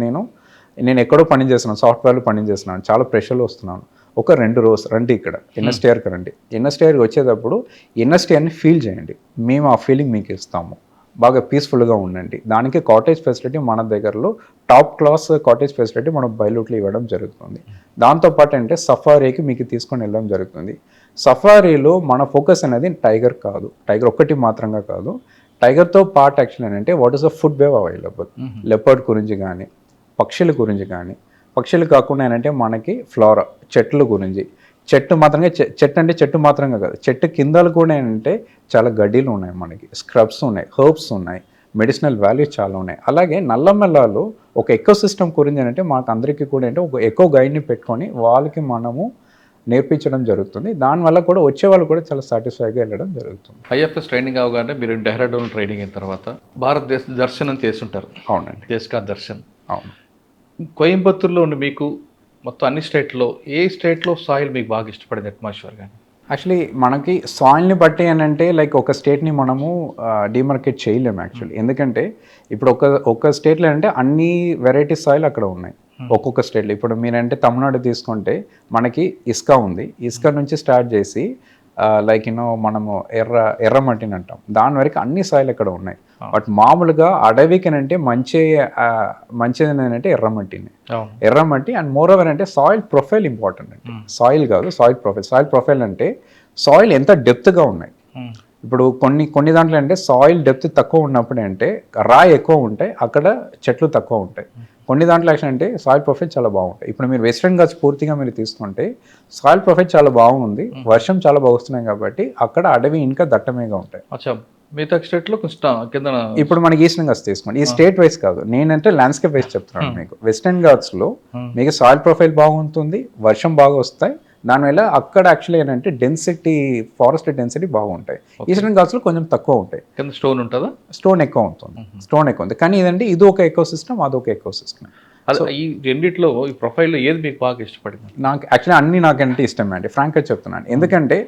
నేను ఎక్కడో పని చేస్తున్నాను, సాఫ్ట్వేర్లో పని చేస్తున్నాను, చాలా ప్రెషర్లో వస్తున్నాను. ఒక 2 రోజు రండి ఇక్కడ ఎన్ఎస్టీఆర్కి రండి. ఎన్ఎస్టీఆర్కి వచ్చేటప్పుడు ఎన్ఎస్టీఆర్ని ఫీల్ చేయండి, మేము ఆ ఫీలింగ్ మీకు ఇస్తాము. బాగా పీస్ఫుల్గా ఉండండి. దానికి కాటేజ్ ఫెసిలిటీ మన దగ్గరలో టాప్ క్లాస్ కాటేజ్ ఫెసిలిటీ మనం బయలుట్లో ఇవ్వడం జరుగుతుంది. దాంతోపాటు అంటే సఫారీకి మీకు తీసుకొని వెళ్ళడం జరుగుతుంది. సఫారీలో మన ఫోకస్ అనేది టైగర్ కాదు, టైగర్ ఒక్కటి మాత్రంగా కాదు. టైగర్తో పార్ట్ యాక్చువల్ ఏంటంటే what is the food wave available, leopard గురించి కానీ, పక్షుల గురించి కానీ, పక్షులు కాకుండా ఏంటంటే మనకి ఫ్లోరా చెట్ల గురించి, చెట్టు మాత్రంగా చెట్టు అంటే చెట్టు మాత్రంగా కాదు, చెట్టు కిందలు కూడా ఏంటంటే చాలా గడ్డీలు ఉన్నాయి, మనకి స్క్రబ్స్ ఉన్నాయి, హర్బ్స్ ఉన్నాయి, మెడిసినల్ వాల్యూస్ చాలా ఉన్నాయి. అలాగే నల్లమల్లాలో ఒక ఎకో సిస్టమ్ గురించి అంటే మాకు అందరికీ కూడా అంటే ఒక ఎకో గైడ్ని పెట్టుకొని వాళ్ళకి మనము నేర్పించడం జరుగుతుంది. దానివల్ల కూడా వచ్చే వాళ్ళు కూడా చాలా సాటిస్ఫైగా వెళ్ళడం జరుగుతుంది. ఐఎఫ్ఎస్ ట్రైనింగ్ అవగానే మీరు డెహ్రాడూన్ ట్రైనింగ్ అయిన తర్వాత భారతదేశ దర్శనం చేస్తుంటారు. అవునండి, దేశకా దర్శన్. అవును. కోయంబత్తూరులో ఉండి మీకు మొత్తం అన్ని స్టేట్లో ఏ స్టేట్లో సాయిల్ మీకు బాగా ఇష్టపడింది అట్మాస్ఫియర్ కానీ? యాక్చువల్లీ మనకి సాయిల్ని బట్టి ఏంటంటే లైక్ ఒక స్టేట్ని మనము డిమార్కెట్ చేయలేము యాక్చువల్లీ. ఎందుకంటే ఇప్పుడు ఒక స్టేట్లో అంటే అన్ని వెరైటీ సాయిల్ అక్కడ ఉన్నాయి ఒక్కొక్క స్టేట్లో. ఇప్పుడు మీరంటే తమిళనాడు తీసుకుంటే మనకి ఇసుక ఉంది, ఇసుక నుంచి స్టార్ట్ చేసి లైక్ మనము ఎర్రమట్టిని అంటాం, దాని వరకు అన్ని సాయిల్ అక్కడ ఉన్నాయి. బట్ మామూలుగా అడవికి అంటే మంచిది ఏంటంటే ఎర్రమట్టి అండ్ మోర్ ఓవర్ అంటే సాయిల్ ప్రొఫైల్ ఇంపార్టెంట్ అంటే సాయిల్ కాదు, సాయిల్ ప్రొఫైల్ అంటే సాయిల్ ఎంత డెప్త్గా ఉన్నాయి. ఇప్పుడు కొన్ని దాంట్లో అంటే సాయిల్ డెప్త్ తక్కువ ఉన్నప్పుడు అంటే రాయి ఎక్కువ ఉంటాయి, అక్కడ చెట్లు తక్కువ ఉంటాయి. కొన్ని దాంట్లో యాక్షన్ అంటే సాయిల్ ప్రొఫైల్ చాలా బాగుంటాయి. ఇప్పుడు మీరు వెస్ట్రన్ ఘాట్స్ పూర్తిగా మీరు తీసుకుంటే సాయిల్ ప్రొఫైల్ చాలా బాగుంది, వర్షం చాలా బాగా వస్తున్నాయి కాబట్టి అక్కడ అడవి ఇంకా దట్టమేగా ఉంటాయి. మిగతా స్టేట్లో కింద ఇప్పుడు మనకి ఈస్టర్న్ ఘాట్స్ తీసుకోండి, ఈ స్టేట్ వైస్ కాదు, నేనంటే ల్యాండ్స్కేప్ వైస్ చెప్తున్నాను మీకు. వెస్టర్న్ ఘాట్స్లో మీకు సాయిల్ ప్రొఫైల్ బాగుంటుంది, వర్షం బాగా వస్తాయి, దానివల్ల అక్కడ యాక్చువల్లీ ఏంటంటే డెన్సిటీ, ఫారెస్ట్ డెన్సిటీ బాగుంటాయి. ఈస్టర్న్ ఘాట్స్లో కొంచెం తక్కువ ఉంటాయి. కింద స్టోన్ ఉంటుందా? స్టోన్ ఎక్కువ ఉంటుంది, స్టోన్ ఎక్కువ ఉంది. కానీ ఇదంటే ఇది ఒక ఎకో సిస్టమ్, అదొక ఎకో సిస్టమ్. ఈ రెండిట్లో ఈ ప్రొఫైల్లో ఏది మీకు బాగా ఇష్టపడింది? నాకు యాక్చువల్లీ అన్ని నాకంటే ఇష్టమే అండి, ఫ్రాంక్గా చెప్తున్నాను. ఎందుకంటే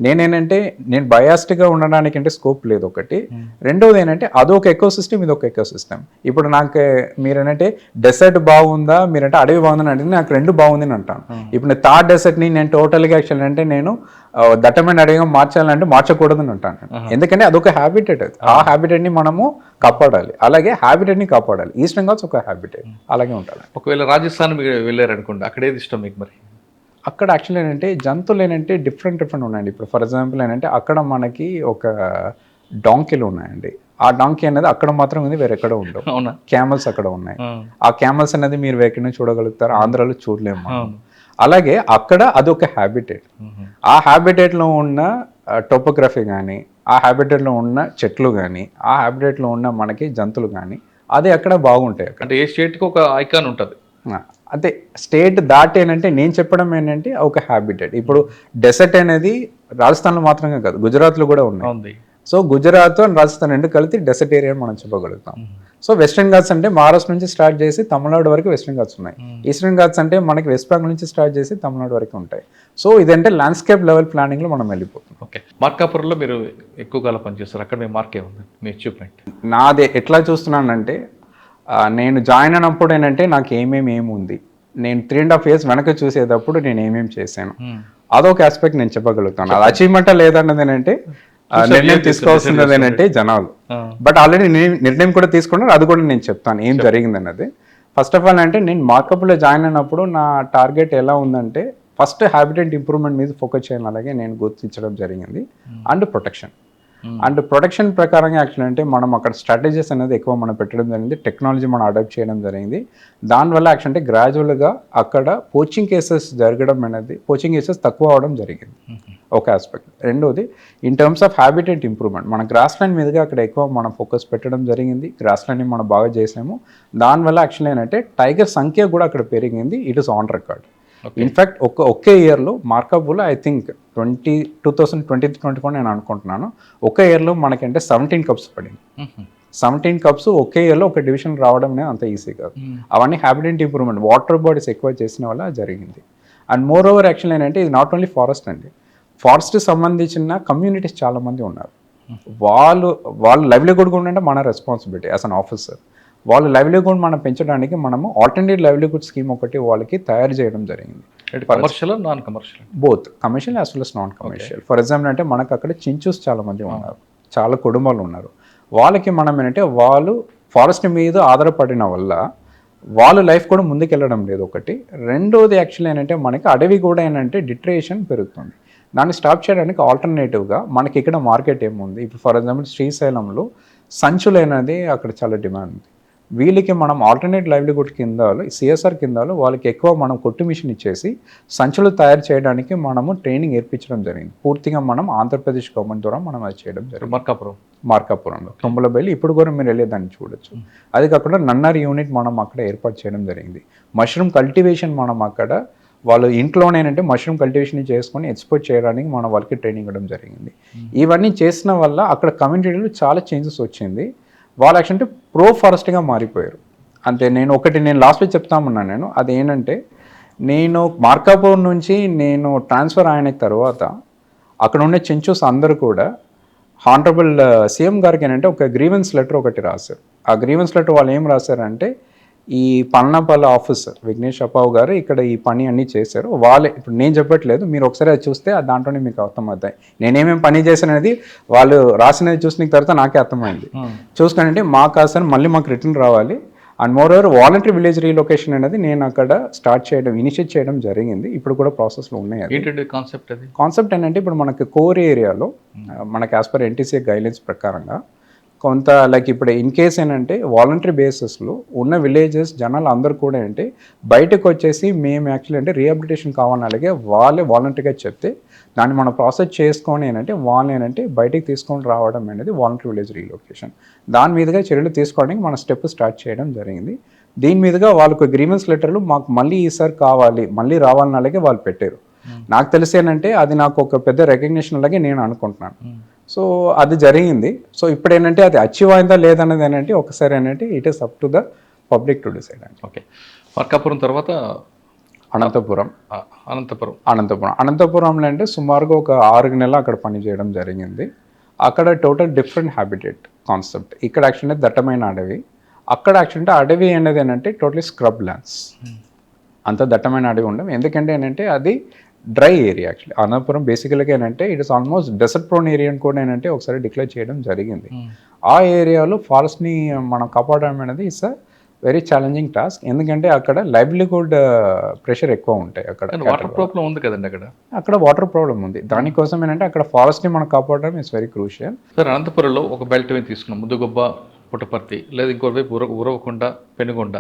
నేను బయాస్డ్గా ఉండడానికి అంటే స్కోప్ లేదు ఒకటి. రెండోది ఏంటంటే అదొక ఎకో సిస్టమ్, ఇది ఒక ఎకో సిస్టమ్. ఇప్పుడు నాకు మీరేంటంటే డెసర్ట్ బాగుందా, మీరంటే అడవి బాగుందని అంటే నాకు రెండు బాగుంది అని అంటాను. ఇప్పుడు నేను థార్ డెసర్ట్ని నేను టోటల్గా యాక్చువల్ అంటే నేను దట్టమైన అడవిగా మార్చాలంటే మార్చకూడదని అంటాను. ఎందుకంటే అదొక హ్యాబిటేట్, ఆ హ్యాబిటేట్ని మనము కాపాడాలి, అలాగే హ్యాబిటేట్ని కాపాడాలి. ఈస్టర్న్ ఘాట్స్ ఒక హ్యాబిటేట్ అలాగే ఉండాలి. ఒకవేళ రాజస్థాన్ మీరు వెళ్ళారనుకోండి, అక్కడ ఏది ఇష్టం మీకు? మరి అక్కడ యాక్చువల్ ఏంటంటే జంతువులు ఏంటంటే డిఫరెంట్ ఉన్నాయండి. ఇప్పుడు ఫర్ ఎగ్జాంపుల్ ఏంటంటే అక్కడ మనకి ఒక డాంకీలు ఉన్నాయండి, ఆ డాంకీ అనేది అక్కడ మాత్రం ఉంది, వేరే ఎక్కడ ఉండవు. క్యామల్స్ అక్కడ ఉన్నాయి, ఆ క్యామల్స్ అనేది మీరు ఎక్కడి నుంచి చూడగలుగుతారు, ఆంధ్రాలో చూడలేము. అలాగే అక్కడ అదొక హ్యాబిటేట్, ఆ హ్యాబిటేట్లో ఉన్న టోపోగ్రఫీ కానీ, ఆ హ్యాబిటేట్లో ఉన్న చెట్లు కానీ, ఆ హ్యాబిటేట్లో ఉన్న మనకి జంతువులు కానీ అది అక్కడ బాగుంటాయి. అంటే ఏ స్టేట్కి ఒక ఐకాన్ ఉంటుంది. అంటే స్టేట్ దాటి ఏంటంటే నేను చెప్పడం ఏంటంటే ఒక హ్యాబిటెట్. ఇప్పుడు డెసర్ట్ అనేది రాజస్థాన్లో మాత్రమే కాదు, గుజరాత్లో కూడా ఉన్నాయి. ఉంది. సో గుజరాత్ అండ్ రాజస్థాన్ రెండు కలిపి డెసర్ట్ ఏరియా మనం చెప్పగలుగుతాం. సో వెస్ట్రన్ ఘాట్స్ అంటే మహారాష్ట్ర నుంచి స్టార్ట్ చేసి తమిళనాడు వరకు వెస్ట్రన్ ఘాట్స్ ఉన్నాయి. ఈస్టర్న్ ఘాట్స్ అంటే మనకి వెస్ట్ బెంగాల్ నుంచి స్టార్ట్ చేసి తమిళనాడు వరకు ఉంటాయి. సో ఇదంటే ల్యాండ్స్కేప్ లెవెల్ ప్లానింగ్లో మనం వెళ్ళిపోతాం. ఓకే, మార్కాపురంలో మీరు ఎక్కువ కాలం పనిచేస్తారు, అక్కడ మీ మార్క్ ఏముంది, మీ అచీవ్మెంట్? నాది ఎట్లా చూస్తున్నానంటే నేను జాయిన్ అయినప్పుడు ఏంటంటే నాకు ఏమేమి ఉంది, నేను 3.5 years వెనక చూసేటప్పుడు నేను ఏమేమి చేశాను, అదొక ఆస్పెక్ట్ నేను చెప్పగలుగుతాను. అది అచీవ్మెంటా లేదన్నది ఏంటంటే నిర్ణయం తీసుకోవాల్సింది ఏంటంటే జనాలు. బట్ ఆల్రెడీ నిర్ణయం కూడా తీసుకున్నారు, అది కూడా నేను చెప్తాను ఏం జరిగింది అన్నది. ఫస్ట్ ఆఫ్ ఆల్ అంటే నేను మార్కప్లో జాయిన్ అయినప్పుడు నా టార్గెట్ ఎలా ఉందంటే ఫస్ట్ హ్యాబిటెట్ ఇంప్రూవ్మెంట్ మీద ఫోకస్ చేయాలి, అలాగే నేను గుర్తించడం జరిగింది. అండ్ ప్రొటెక్షన్ ప్రకారంగా యాక్చువల్ అంటే మనం అక్కడ స్ట్రాటజీస్ అనేది ఎక్కువ మనం పెట్టడం జరిగింది, టెక్నాలజీ మనం అడాప్ట్ చేయడం జరిగింది. దానివల్ల యాక్చువల్ అంటే గ్రాడ్యువల్గా అక్కడ పోచింగ్ కేసెస్ జరగడం అనేది, పోచింగ్ కేసెస్ తక్కువ అవడం జరిగింది, ఒక ఆస్పెక్ట్. రెండోది in terms of habitat improvement మన గ్రాస్ ల్యాండ్ మీదుగా అక్కడ ఎక్కువ మనం ఫోకస్ పెట్టడం జరిగింది. గ్రాస్ ల్యాండ్ని మనం బాగా చేసాము. దానివల్ల యాక్చువల్ ఏంటంటే టైగర్ సంఖ్య కూడా అక్కడ పెరిగింది. It is on record. In fact ఒకే ఇయర్లో మార్కప్లో ఐ థింక్ 2023-24 నేను అనుకుంటున్నాను, ఒకే ఇయర్లో మనకంటే 17 cups పడింది. 17 cups ఒకే ఇయర్లో ఒక డివిజన్ రావడం అనేది అంత ఈజీ కాదు. అవన్నీ హ్యాబిటెట్ ఇంప్రూవ్మెంట్ వాటర్ బాడీస్ ఎక్కువ చేసిన వల్ల జరిగింది. అండ్ మోర్ ఓవర్ యాక్చువల్ ఏంటంటే ఇది నాట్ ఓన్లీ ఫారెస్ట్ అండి, ఫారెస్ట్ సంబంధించిన కమ్యూనిటీస్ చాలామంది ఉన్నారు. వాళ్ళు లైవ్లీహుడ్ కూడా ఉంటే మన రెస్పాన్సిబిలిటీ యాజ్ అన్ ఆఫీసర్. వాళ్ళ లైవ్లీహుడ్ మనం పెంచడానికి మనము ఆల్టర్నేట్ లైవ్లీహుడ్ స్కీమ్ ఒకటి వాళ్ళకి తయారు చేయడం జరిగింది. Commercial, non commercial, both commercial as well as non commercial. For example అంటే మనకు అక్కడ చించూస్ చాలా మంది ఉన్నారు, చాలా కుటుంబాలు ఉన్నారు. వాళ్ళకి మనం ఏంటంటే వాళ్ళు ఫారెస్ట్ మీద ఆధారపడిన వల్ల వాళ్ళ లైఫ్ కూడా ముందుకెళ్ళడం లేదు ఒకటి. రెండోది యాక్చువల్ ఏంటంటే మనకి అడవి కూడా ఏంటంటే డిట్రేషన్ పెరుగుతుంది. దాన్ని స్టాప్ చేయడానికి ఆల్టర్నేటివ్గా మనకి ఇక్కడ మార్కెట్ ఏముంది. ఇప్పుడు ఫర్ ఎగ్జాంపుల్ శ్రీశైలంలో సంచులు అనేది అక్కడ చాలా డిమాండ్ ఉంది. వీళ్ళకి మనం ఆల్టర్నేట్ లైవ్లీహుడ్ కింద సిఎస్ఆర్ కింద వాళ్ళకి ఎక్కువ మనం కొట్టు మిషన్ ఇచ్చేసి సంచులు తయారు చేయడానికి మనము ట్రైనింగ్ నేర్పించడం జరిగింది. పూర్తిగా మనం ఆంధ్రప్రదేశ్ గవర్నమెంట్ ద్వారా మనం అది చేయడం జరిగింది. మార్కాపురంలో తుమ్మలబెల్లి ఇప్పుడు కూడా మీరు వెళ్ళేదాన్ని చూడొచ్చు. అది కాకుండా నన్నర్ యూనిట్ మనం అక్కడ ఏర్పాటు చేయడం జరిగింది. మష్రూమ్ కల్టివేషన్ మనం అక్కడ వాళ్ళు ఇంట్లోనేనంటే మష్రూమ్ కల్టివేషన్ చేసుకొని ఎక్స్పోర్ట్ చేయడానికి మనం వాళ్ళకి ట్రైనింగ్ ఇవ్వడం జరిగింది. ఇవన్నీ చేసిన వల్ల అక్కడ కమ్యూనిటీలో చాలా చేంజెస్ వచ్చింది. వాళ్ళు యాక్చువల్ అంటే ప్రో ఫారెస్ట్గా మారిపోయారు. అంతే. నేను లాస్ట్ వీక్ చెప్తామన్నాను. నేను అదేంటంటే నేను మార్కాపూర్ నుంచి నేను ట్రాన్స్ఫర్ అయిన తర్వాత అక్కడ ఉండే చెంచూస్ అందరూ కూడా హానరబుల్ సీఎం గారికి ఏంటంటే ఒక గ్రీవెన్స్ లెటర్ ఒకటి రాశారు. ఆ గ్రీవెన్స్ లెటర్ వాళ్ళు ఏం రాశారంటే ఈ పల్నాపల్లి ఆఫీసర్ విఘ్నేష్ అప్పావు గారు ఇక్కడ ఈ పని అన్నీ చేశారు. వాళ్ళే, ఇప్పుడు నేను చెప్పట్లేదు, మీరు ఒకసారి అది చూస్తే దాంట్లోనే మీకు అర్థమవుతాయి నేనేమేమి పని చేశానది. వాళ్ళు రాసినది చూసిన తర్వాత నాకే అర్థమైంది. చూసుకుంటే మాకు అసలు మళ్ళీ మాకు రిటర్న్ రావాలి. And more over voluntary village relocation అనేది నేను అక్కడ స్టార్ట్ చేయడం, ఇనిషియేట్ చేయడం జరిగింది. ఇప్పుడు కూడా ప్రాసెస్లో ఉన్నాయి. కాన్సెప్ట్ ఏంటంటే ఇప్పుడు మనకి కోర్ ఏరియాలో మనకి యాజ్ పర్ ఎన్టీసీ గైడ్లైన్స్ ప్రకారంగా కొంత లైక్ ఇప్పుడు ఇన్ కేస్ ఏంటంటే వాలంటరీ బేసిస్లో ఉన్న విలేజెస్ జనాలు అందరూ కూడా ఏంటి బయటకు వచ్చేసి మేము యాక్చువల్లీ అంటే రీహాబిలిటేషన్ కావాలని అలాగే వాళ్ళే వాలంటరీగా చెప్తే దాన్ని మనం ప్రాసెస్ చేసుకొని ఏంటంటే వాళ్ళు ఏంటంటే బయటకు తీసుకొని రావడం అనేది వాలంటరీ విలేజ్ రీలొకేషన్. దాని మీదుగా చర్యలు తీసుకోవడానికి మన స్టెప్ స్టార్ట్ చేయడం జరిగింది. దీని మీదుగా వాళ్ళకు అగ్రిమెంట్స్ లెటర్లు మాకు మళ్ళీ ఈసారి కావాలి, మళ్ళీ రావాలని అలాగే వాళ్ళు పెట్టారు. నాకు తెలిసి ఏంటంటే అది నాకు ఒక పెద్ద రికగ్నిషన్ లాగే నేను అనుకుంటున్నాను. సో అది జరిగింది. సో ఇప్పుడు ఏంటంటే అది అచీవ్ అయిందా లేదన్నది ఏంటంటే ఒకసారి ఏంటంటే it is up to the public to decide అండి. ఓకే, మార్కాపురం తర్వాత అనంతపురంలో అంటే సుమారుగా ఒక 6 నెలలు అక్కడ పనిచేయడం జరిగింది. అక్కడ టోటల్ డిఫరెంట్ హ్యాబిటేట్ కాన్సెప్ట్. ఇక్కడ యాక్చువల్లీ దట్టమైన అడవి, అక్కడ యాక్చువల్లీ అడవి అనేది ఏంటంటే టోటలీ స్క్రబ్ ల్యాండ్స్. అంత దట్టమైన అడవి ఉండవు, ఎందుకంటే ఏంటంటే అది డ్రై ఏరియా. యాక్చువల్లీ అనంతపురం బేసికల్గా ఏంటంటే it is almost desert prone area అని కూడా ఏంటంటే ఒకసారి డిక్లేర్ చేయడం జరిగింది. ఆ ఏరియాలో ఫారెస్ట్ని మనం కాపాడడం అనేది it's a very challenging task, ఎందుకంటే అక్కడ లైవ్లీహుడ్ ప్రెషర్ ఎక్కువ ఉంటాయి. అక్కడ వాటర్ ప్రాబ్లం ఉంది కదండి, అక్కడ వాటర్ ప్రాబ్లం ఉంది. దానికోసం ఏంటంటే అక్కడ ఫారెస్ట్ని మనం కాపాడడం ఇట్స్ వెరీ క్రూషియల్. సార్, అనంతపురంలో ఒక బెల్ట్ మీద తీసుకున్నాం, ముద్దుగొబ్బ, పుట్టపర్తి, లేదా ఇంకో వైపు ఉరవకొండ, పెనుగొండ.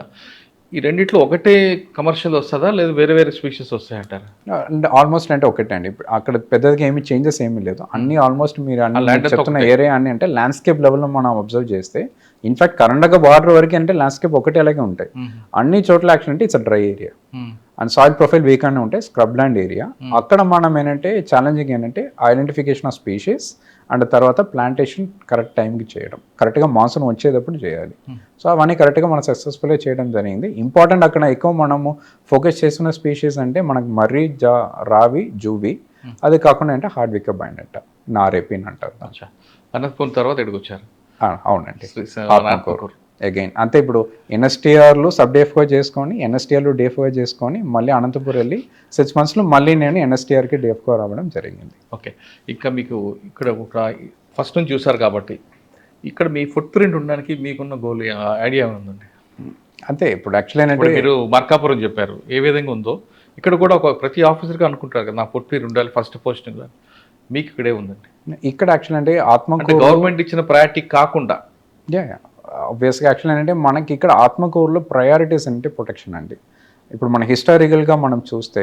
ఈ రెండిట్లో ఒకటే కమర్షియల్ వస్తుందా లేదా వేరే వేరే స్పీషీస్ వస్తాయంటారా? అంటే ఆల్మోస్ట్ అంటే ఒకటే అండి. ఇప్పుడు అక్కడ పెద్దగా ఏమి చేంజెస్ ఏమీ లేదు. అన్ని ఆల్మోస్ట్ మీరు అన్ని land మీరు అంతా చెప్తున్న ఒకటే. ఏరియా అన్ని అంటే ల్యాండ్స్కేప్ లెవెల్లో మనం అబ్జర్వ్ చేస్తే ఇన్ఫాక్ట్ కర్ణాటక బార్డర్ వరకు అంటే ల్యాండ్స్కేప్ ఒకటే అలాగే ఉంటాయి. అన్ని చోట్ల యాక్చువల్ అంటే it's dry area and soil profile week అని ఉంటాయి, స్క్రబ్ ల్యాండ్ ఏరియా. అక్కడ మనం ఏంటంటే ఛాలెంజింగ్ ఏంటంటే ఐడెంటిఫికేషన్ ఆఫ్ స్పీషీస్ అండ్ తర్వాత ప్లాంటేషన్ కరెక్ట్ టైంకి చేయడం, కరెక్ట్గా మాన్సూన్ వచ్చేటప్పుడు చేయాలి. సో అవన్నీ కరెక్ట్గా మనం సక్సెస్ఫుల్గా చేయడం జరిగింది. ఇంపార్టెంట్ అక్కడ ఎక్కువ మనము ఫోకస్ చేస్తున్న స్పీషీస్ అంటే మనకు మర్రి, రావి, జూవి, అది కాకుండా అంటే హార్డ్ విక్క బైండ్ అంట, నారేపిన్ అంటారు. అచ్చా, అనంతపురం తర్వాత ఎడుకొచ్చారు. అవునండి, ఆత్మకూరు. అగైన్ అంతే. ఇప్పుడు ఎన్ఎస్టీఆర్లు సబ్ డేఫ్గా చేసుకొని ఎన్ఎస్టీఆర్లు డేఫ్గా చేసుకొని మళ్ళీ అనంతపురం వెళ్ళి 6 monthsలో మళ్ళీ నేను ఎన్ఎస్టీఆర్కి డేఫ్గా రావడం జరిగింది. ఓకే, ఇంకా మీకు ఇక్కడ ఒక ఫస్ట్ నుంచి చూసారు కాబట్టి ఇక్కడ మీ ఫుట్ ప్రింట్ ఉండడానికి మీకున్న గోల్ ఐడియా ఉందండి? అంతే. ఇప్పుడు యాక్చువల్లీ ఇప్పుడు ఏంటంటే మీరు మార్కాపురం చెప్పారు, ఏ విధంగా ఉందో ఇక్కడ కూడా ఒక ప్రతి ఆఫీసర్గా అనుకుంటారు కదా నా ఫుట్ ప్రింట్ ఉండాలి ఫస్ట్ పోస్టింగ్. మీకు ఇక్కడే ఉందండి. ఇక్కడ యాక్చువల్ అంటే ఆత్మకూరు గవర్నమెంట్ ఇచ్చిన ప్రయారిటీ కాకుండా ఆబ్వియస్గా యాక్చువల్ ఏంటంటే మనకి ఇక్కడ ఆత్మకూరులో ప్రయారిటీస్ అంటే ప్రొటెక్షన్ అండి. ఇప్పుడు మన హిస్టారికల్గా మనం చూస్తే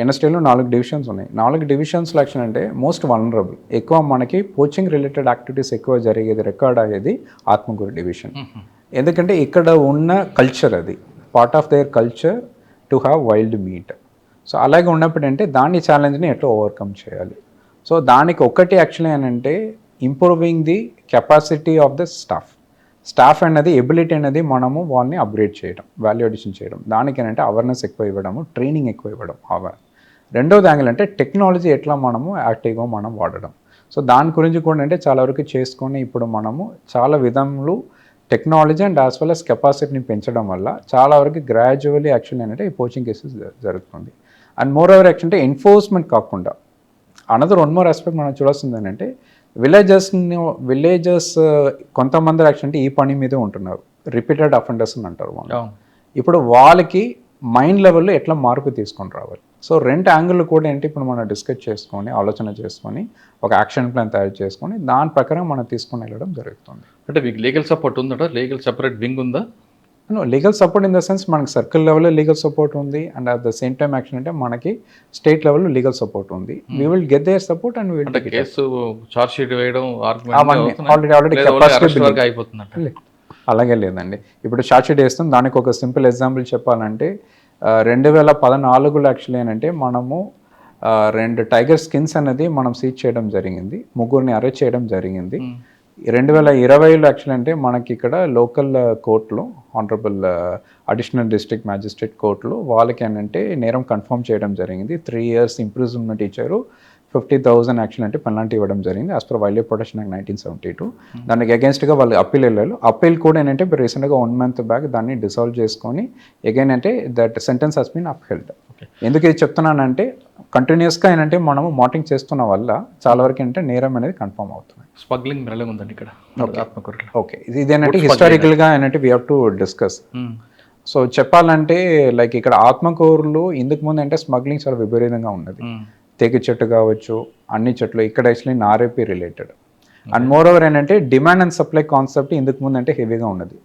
ఎన్ఎస్టీలో 4 డివిజన్స్ ఉన్నాయి. 4 డివిజన్స్లో యాక్చువల్ అంటే మోస్ట్ వల్నరబుల్, ఎక్కువ మనకి పోచింగ్ రిలేటెడ్ యాక్టివిటీస్ ఎక్కువ జరిగేది, రికార్డ్ అయ్యేది ఆత్మకూరు డివిజన్. ఎందుకంటే ఇక్కడ ఉన్న కల్చర్, అది part of their culture to have wild meet. So అలాగే ఉన్నప్పుడు అంటే దాని ఛాలెంజ్ని ఎట్లా ఓవర్కమ్ చేయాలి. సో దానికి ఒకటి యాక్చువల్లీ ఏంటంటే improving the capacity of the staff అనేది ఎబిలిటీ అనేది మనము వాళ్ళని అప్గ్రేడ్ చేయడం, వాల్యూ అడిషన్ చేయడం. దానికి ఏంటంటే అవేర్నెస్ ఎక్కువ ఇవ్వడము, ట్రైనింగ్ ఎక్కువ ఇవ్వడం. రెండోది యాంగిల్ అంటే టెక్నాలజీ ఎట్లా మనము యాక్టివ్గా మనం వాడడం. సో దాని గురించి కూడా అంటే చాలా వరకు చేసుకొని ఇప్పుడు మనము చాలా విధములు technology and as well as కెపాసిటీని పెంచడం వల్ల చాలా వరకు గ్రాడ్యువల్లీ యాక్చువల్ ఏంటంటే ఈ పోచింగ్ కేసెస్ జరుగుతుంది. అండ్ మోర్ ఓవర్ యాక్చువల్ అంటే ఎన్ఫోర్స్మెంట్ కాకుండా అనదర్ వన్ మోర్ ఆస్పెక్ట్ మనం చూడాల్సింది ఏంటంటే విలేజెస్ కొంతమంది యాక్చువల్ అంటే ఈ పని మీదే ఉంటున్నారు, రిపీటెడ్ అఫెండర్స్ అని అంటారు వాళ్ళు. ఇప్పుడు వాళ్ళకి మైండ్ లెవెల్లో ఎట్లా మార్పు తీసుకొని రావాలి. సో 2 యాంగిల్ కూడా ఏంటి ఇప్పుడు మనం డిస్కస్ చేసుకొని ఆలోచన చేసుకొని ఒక యాక్షన్ ప్లాన్ తయారు చేసుకొని దాని ప్రకారం మనం తీసుకొని వెళ్ళడం జరుగుతుంది. అంటే మీకు లీగల్ సపోర్ట్ ఉందా? లీగల్ సెపరేట్ వింగ్ ఉందా? Legal support in the sense మనకి సర్కిల్ లెవెల్లో లీగల్ సపోర్ట్ ఉంది and at the same time action అంటే మనకి స్టేట్ లెవెల్లో లీగల్ సపోర్ట్ ఉంది. We will get their support and will అంటే కేసు చార్జ్ షీట్ వేయడం ఆల్రెడీ అయిపోతుంది. అలాగే లేదండి. ఇప్పుడు చార్జ్ షీట్ వేస్తాం. దానికి ఒక సింపుల్ ఎగ్జాంపుల్ చెప్పాలంటే 2014లో యాక్చువల్లీ ఏంటంటే మనము 2 టైగర్ స్కిన్స్ అనేది మనం సీజ్ చేయడం జరిగింది, 3 అరెస్ట్ చేయడం జరిగింది. 2020లో యాక్చువల్ అంటే మనకి ఇక్కడ లోకల్ కోర్టులో ఆనరబుల్ అడిషనల్ డిస్ట్రిక్ట్ మ్యాజిస్ట్రేట్ కోర్టులో వాళ్ళకి ఏంటంటే నేరం కన్ఫర్మ్ చేయడం జరిగింది. 3 years ఇంప్రిజన్మెంట్ ఇచ్చారు, 50,000 యాక్చువల్ అంటే పెనాల్టీ ఇవ్వడం జరిగింది as per wild life protection act 1972. దానికి అగేన్స్ట్గా వాళ్ళు అప్పీల్ వెళ్ళారు. అప్పీల్ కూడా ఏంటంటే రీసెంట్గా 1 month బ్యాక్ దాన్ని డిసాల్వ్ చేసుకొని అగైన్ అంటే that sentence has been upheld. ఎందుకు ఇది చెప్తున్నానంటే కంటిన్యూస్గా ఏంటంటే మనము మానిటరింగ్ చేస్తున్న వల్ల చాలా వరకు ఏంటంటే నేరం అనేది కన్ఫర్మ్ అవుతుంది. స్మగ్లింగ్ మెరళంగా ఉందండి ఇక్కడ ఆత్మకూరులో. ఓకే, ఇదేంటంటే హిస్టారికల్గా ఏంటంటే we have to discuss. So చెప్పాలంటే లైక్ ఇక్కడ ఆత్మకూరులో ఇందుకు ముందు అంటే స్మగ్లింగ్ చాలా విపరీతంగా ఉన్నది. తేకి చెట్టు కావచ్చు, అన్ని చెట్లు ఇక్కడ యాక్చువల్లీ నారేపీ రిలేటెడ్. అండ్ మోర్ ఓవర్ ఏంటంటే డిమాండ్ అండ్ సప్లై కాన్సెప్ట్ ఇందుకు ముందు అంటే హెవీగా ఉన్నది.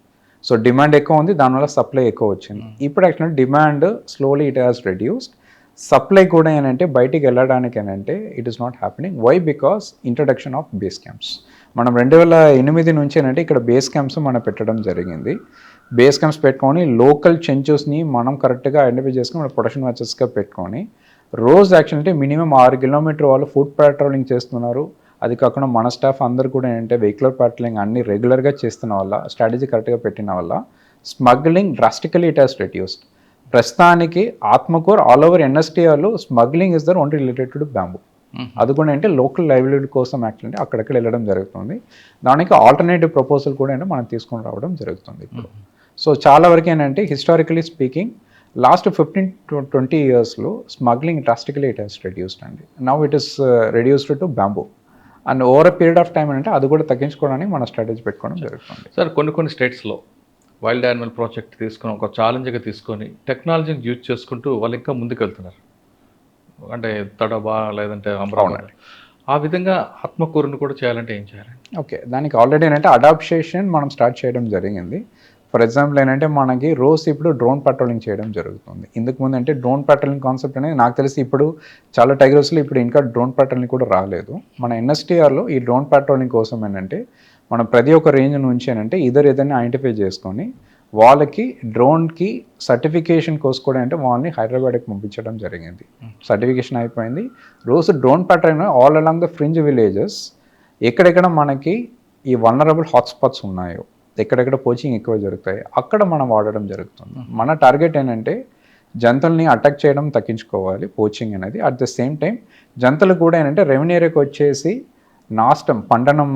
సో డిమాండ్ ఎక్కువ ఉంది, దానివల్ల సప్లై ఎక్కువ వచ్చింది. ఇప్పుడు actually demand slowly it has reduced, supply కూడా ఏంటంటే బయటికి వెళ్ళడానికి ఏంటంటే it is not happening. Why? Because introduction of base camps. మనం 2008 నుంచి ఏంటంటే ఇక్కడ బేస్ క్యాంప్స్ మనం పెట్టడం జరిగింది. బేస్ క్యాంప్స్ పెట్టుకొని లోకల్ చెంచుస్ని మనం కరెక్ట్గా ఐడెంటిఫై చేసుకొని మన ప్రొడక్షన్ మ్యాచెస్గా పెట్టుకొని రోజు యాక్చువల్ అంటే మినిమం 6 kilometers వాళ్ళు ఫుడ్ పెట్రోలింగ్ చేస్తున్నారు. అది కాకుండా మన స్టాఫ్ అందరు కూడా ఏంటంటే వెహికల్ పెట్రోలింగ్ అన్ని రెగ్యులర్గా చేస్తున్న వల్ల, స్ట్రాటజీ కరెక్ట్గా పెట్టిన వల్ల smuggling drastically it has reduced. ప్రస్తుతానికి ఆత్మకూరు ఆల్ ఓవర్ ఎన్ఎస్టీఆర్లో smuggling is there only related to bamboo. అది కూడా అంటే లోకల్ లైవ్లీహుడ్ కోసం యాక్చువల్లీ అక్కడక్కడ వెళ్ళడం జరుగుతుంది. దానికి ఆల్టర్నేటివ్ ప్రపోజల్ కూడా అంటే మనం తీసుకొని రావడం జరుగుతుంది ఇప్పుడు. సో చాలా వరకు ఏంటంటే హిస్టారికలీ స్పీకింగ్ లాస్ట్ 15 to 20 yearsలో smuggling drastically it has reduced అండి. Now it is reduced to bamboo. And over a period of time అంటే అది కూడా తగ్గించుకోవడానికి మన స్ట్రాటజీ పెట్టుకోవడం జరుగుతుంది. సార్ కొన్ని స్టేట్స్లో వైల్డ్ యానిమల్ ప్రాజెక్ట్ తీసుకొని ఒక ఛాలెంజ్గా తీసుకొని టెక్నాలజీని యూజ్ చేసుకుంటూ వాళ్ళు ఇంకా ముందుకు వెళ్తున్నారు. అంటే తడబా లేదంటే అమరావతి ఆ విధంగా ఆత్మకూరుని కూడా చేయాలంటే ఏం చేయాలి? ఓకే, దానికి ఆల్రెడీ ఏంటంటే అడాప్టేషన్ మనం స్టార్ట్ చేయడం జరిగింది. ఫర్ ఎగ్జాంపుల్ ఏంటంటే మనకి రోజు ఇప్పుడు డ్రోన్ పెట్రోలింగ్ చేయడం జరుగుతుంది. ఇందుకు ముందు అంటే డ్రోన్ పెట్రోలింగ్ కాన్సెప్ట్ అనేది నాకు తెలిసి ఇప్పుడు చాలా టైగర్స్లో ఇప్పుడు ఇంకా డ్రోన్ పెట్రోలింగ్ కూడా రాలేదు. మన ఎన్ఎస్టీఆర్లో ఈ డ్రోన్ పెట్రోలింగ్ కోసం ఏంటంటే మనం ప్రతి ఒక్క రేంజ్ నుంచి ఏంటంటే ఏదైనా ఐడెంటిఫై చేసుకొని వాళ్ళకి డ్రోన్కి సర్టిఫికేషన్ కోసం కూడా అంటే వాళ్ళని హైదరాబాద్కి పంపించడం జరిగింది. సర్టిఫికేషన్ అయిపోయింది. రోజు drone patrolling all along the fringe villages ఎక్కడెక్కడ మనకి ఈ వల్నరబుల్ హాట్స్పాట్స్ ఉన్నాయో, ఎక్కడెక్కడ పోచింగ్ ఎక్కువ జరుగుతాయి అక్కడ మనం వాడడం జరుగుతుంది. మన టార్గెట్ ఏంటంటే జంతువుల్ని అటాక్ చేయడం తగ్గించుకోవాలి, పోచింగ్ అనేది. అట్ ద సేమ్ టైం జంతువులు కూడా ఏంటంటే రెవెన్యూ ఏరియాకి వచ్చేసి నాస్టం పండనం,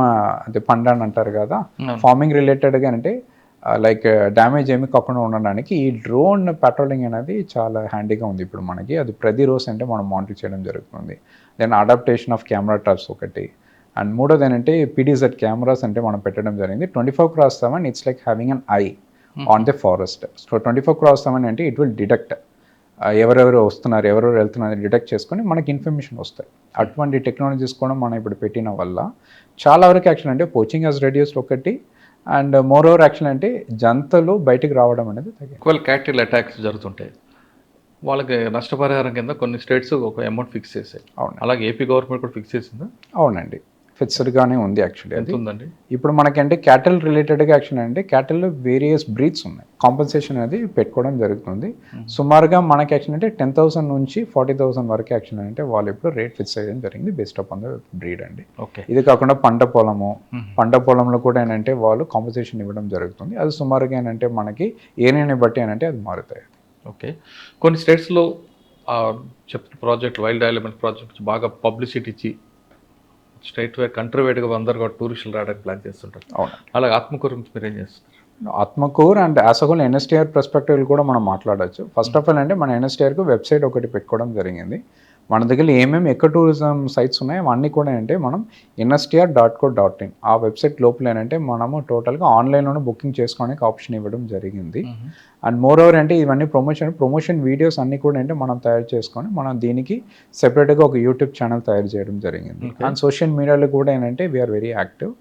అదే పండన్ అంటారు కదా, ఫార్మింగ్ రిలేటెడ్గా అంటే లైక్ డ్యామేజ్ ఏమి కాకుండా ఉండడానికి ఈ డ్రోన్ పెట్రోలింగ్ అనేది చాలా హ్యాండీగా ఉంది ఇప్పుడు మనకి. అది ప్రతిరోజు అంటే మనం మానిటర్ చేయడం జరుగుతుంది. Then adaptation of camera traps ఒకటి, అండ్ మూడోది ఏంటంటే పీడీజెడ్ కెమెరాస్ అంటే మనం పెట్టడం జరిగింది. 24/7 it's like having an eye on the forest. So 24/7 అంటే ఇట్ విల్ డిటెక్ట్ ఎవరెవరు వస్తున్నారు, ఎవరెవరు వెళ్తున్నారు డిటెక్ట్ చేసుకొని మనకి ఇన్ఫర్మేషన్ వస్తాయి. అటువంటి టెక్నాలజీస్ కూడా మనం ఇప్పుడు పెట్టిన వల్ల చాలా వరకు యాక్షన్ అంటే పోచింగ్ హెస్ రెడ్యూస్డ్ ఒకటి, అండ్ మోర్ ఓవర్ యాక్షన్ అంటే జంతువులు బయటికి రావడం అనేది తగ్గింది. ఈక్వల్ క్యాటిల్ అటాక్స్ జరుగుతుంటాయి, వాళ్ళకి నష్టపరిహారం కింద కొన్ని స్టేట్స్ ఒక అమౌంట్ ఫిక్స్ చేశాయి. అవును, అలాగే ఏపీ గవర్నమెంట్ కూడా ఫిక్స్ చేసిందా? అవునండి, ఫిక్స్డ్గానే ఉంది యాక్చువల్లీ. అది ఉందండి. ఇప్పుడు మనకంటే క్యాటిల్ రిలేటెడ్గా యాక్షన్ అంటే క్యాటిల్లో వేరియస్ బ్రీడ్స్ ఉన్నాయి, కాంపెన్సేషన్ అనేది పెట్టుకోవడం జరుగుతుంది. సుమారుగా మనకి యాక్షన్ అంటే 10,000 నుంచి 40,000 వరకు యాక్షన్ అంటే వాళ్ళు ఇప్పుడు రేట్ ఫిక్స్ చేయడం జరిగింది based up on the breed అండి. ఓకే. ఇది కాకుండా పంట పొలంలో కూడా ఏంటంటే వాళ్ళు కాంపెన్సేషన్ ఇవ్వడం జరుగుతుంది. అది సుమారుగా ఏంటంటే మనకి ఏరియాని బట్టి ఏంటంటే అది మారుతాయి. ఓకే. కొన్ని స్టేట్స్లో చెప్పిన ప్రాజెక్ట్ వైల్డ్ ఎలిమెంట్ ప్రాజెక్ట్ బాగా పబ్లిసిటీ ఇచ్చి స్టేట్ వైడ్ కంట్రీ వైడ్గా అందరు కూడా టూరిస్టులు రావడానికి ప్లాన్ చేస్తుంటారు. అవును, అలాగే ఆత్మకూరు గురించి మీరు ఏం చేస్తున్నారు? Atmakur and as a whole NSTR perspective కూడా మనం మాట్లాడచ్చు. ఫస్ట్ ఆఫ్ ఆల్ అంటే మన ఎన్ఎస్టీఆర్కు వెబ్సైట్ ఒకటి పెట్టుకోవడం జరిగింది. మన దగ్గర ఏమేమి ఎక్కడ టూరిజం సైట్స్ ఉన్నాయో అవన్నీ కూడా ఏంటంటే మనం nstr.co.in ఆ వెబ్సైట్ లోపల ఏంటంటే మనము టోటల్గా ఆన్లైన్లోనే బుకింగ్ చేసుకోవడానికి ఆప్షన్ ఇవ్వడం జరిగింది. అండ్ మోర్ ఓవర్ అంటే ఇవన్నీ ప్రమోషన్ వీడియోస్ అన్నీ కూడా అంటే మనం తయారు చేసుకొని మనం దీనికి సెపరేట్గా ఒక యూట్యూబ్ ఛానల్ తయారు చేయడం జరిగింది. అండ్ సోషల్ మీడియాలో కూడా ఏంటంటే వీఆర్ వెరీ యాక్టివ్.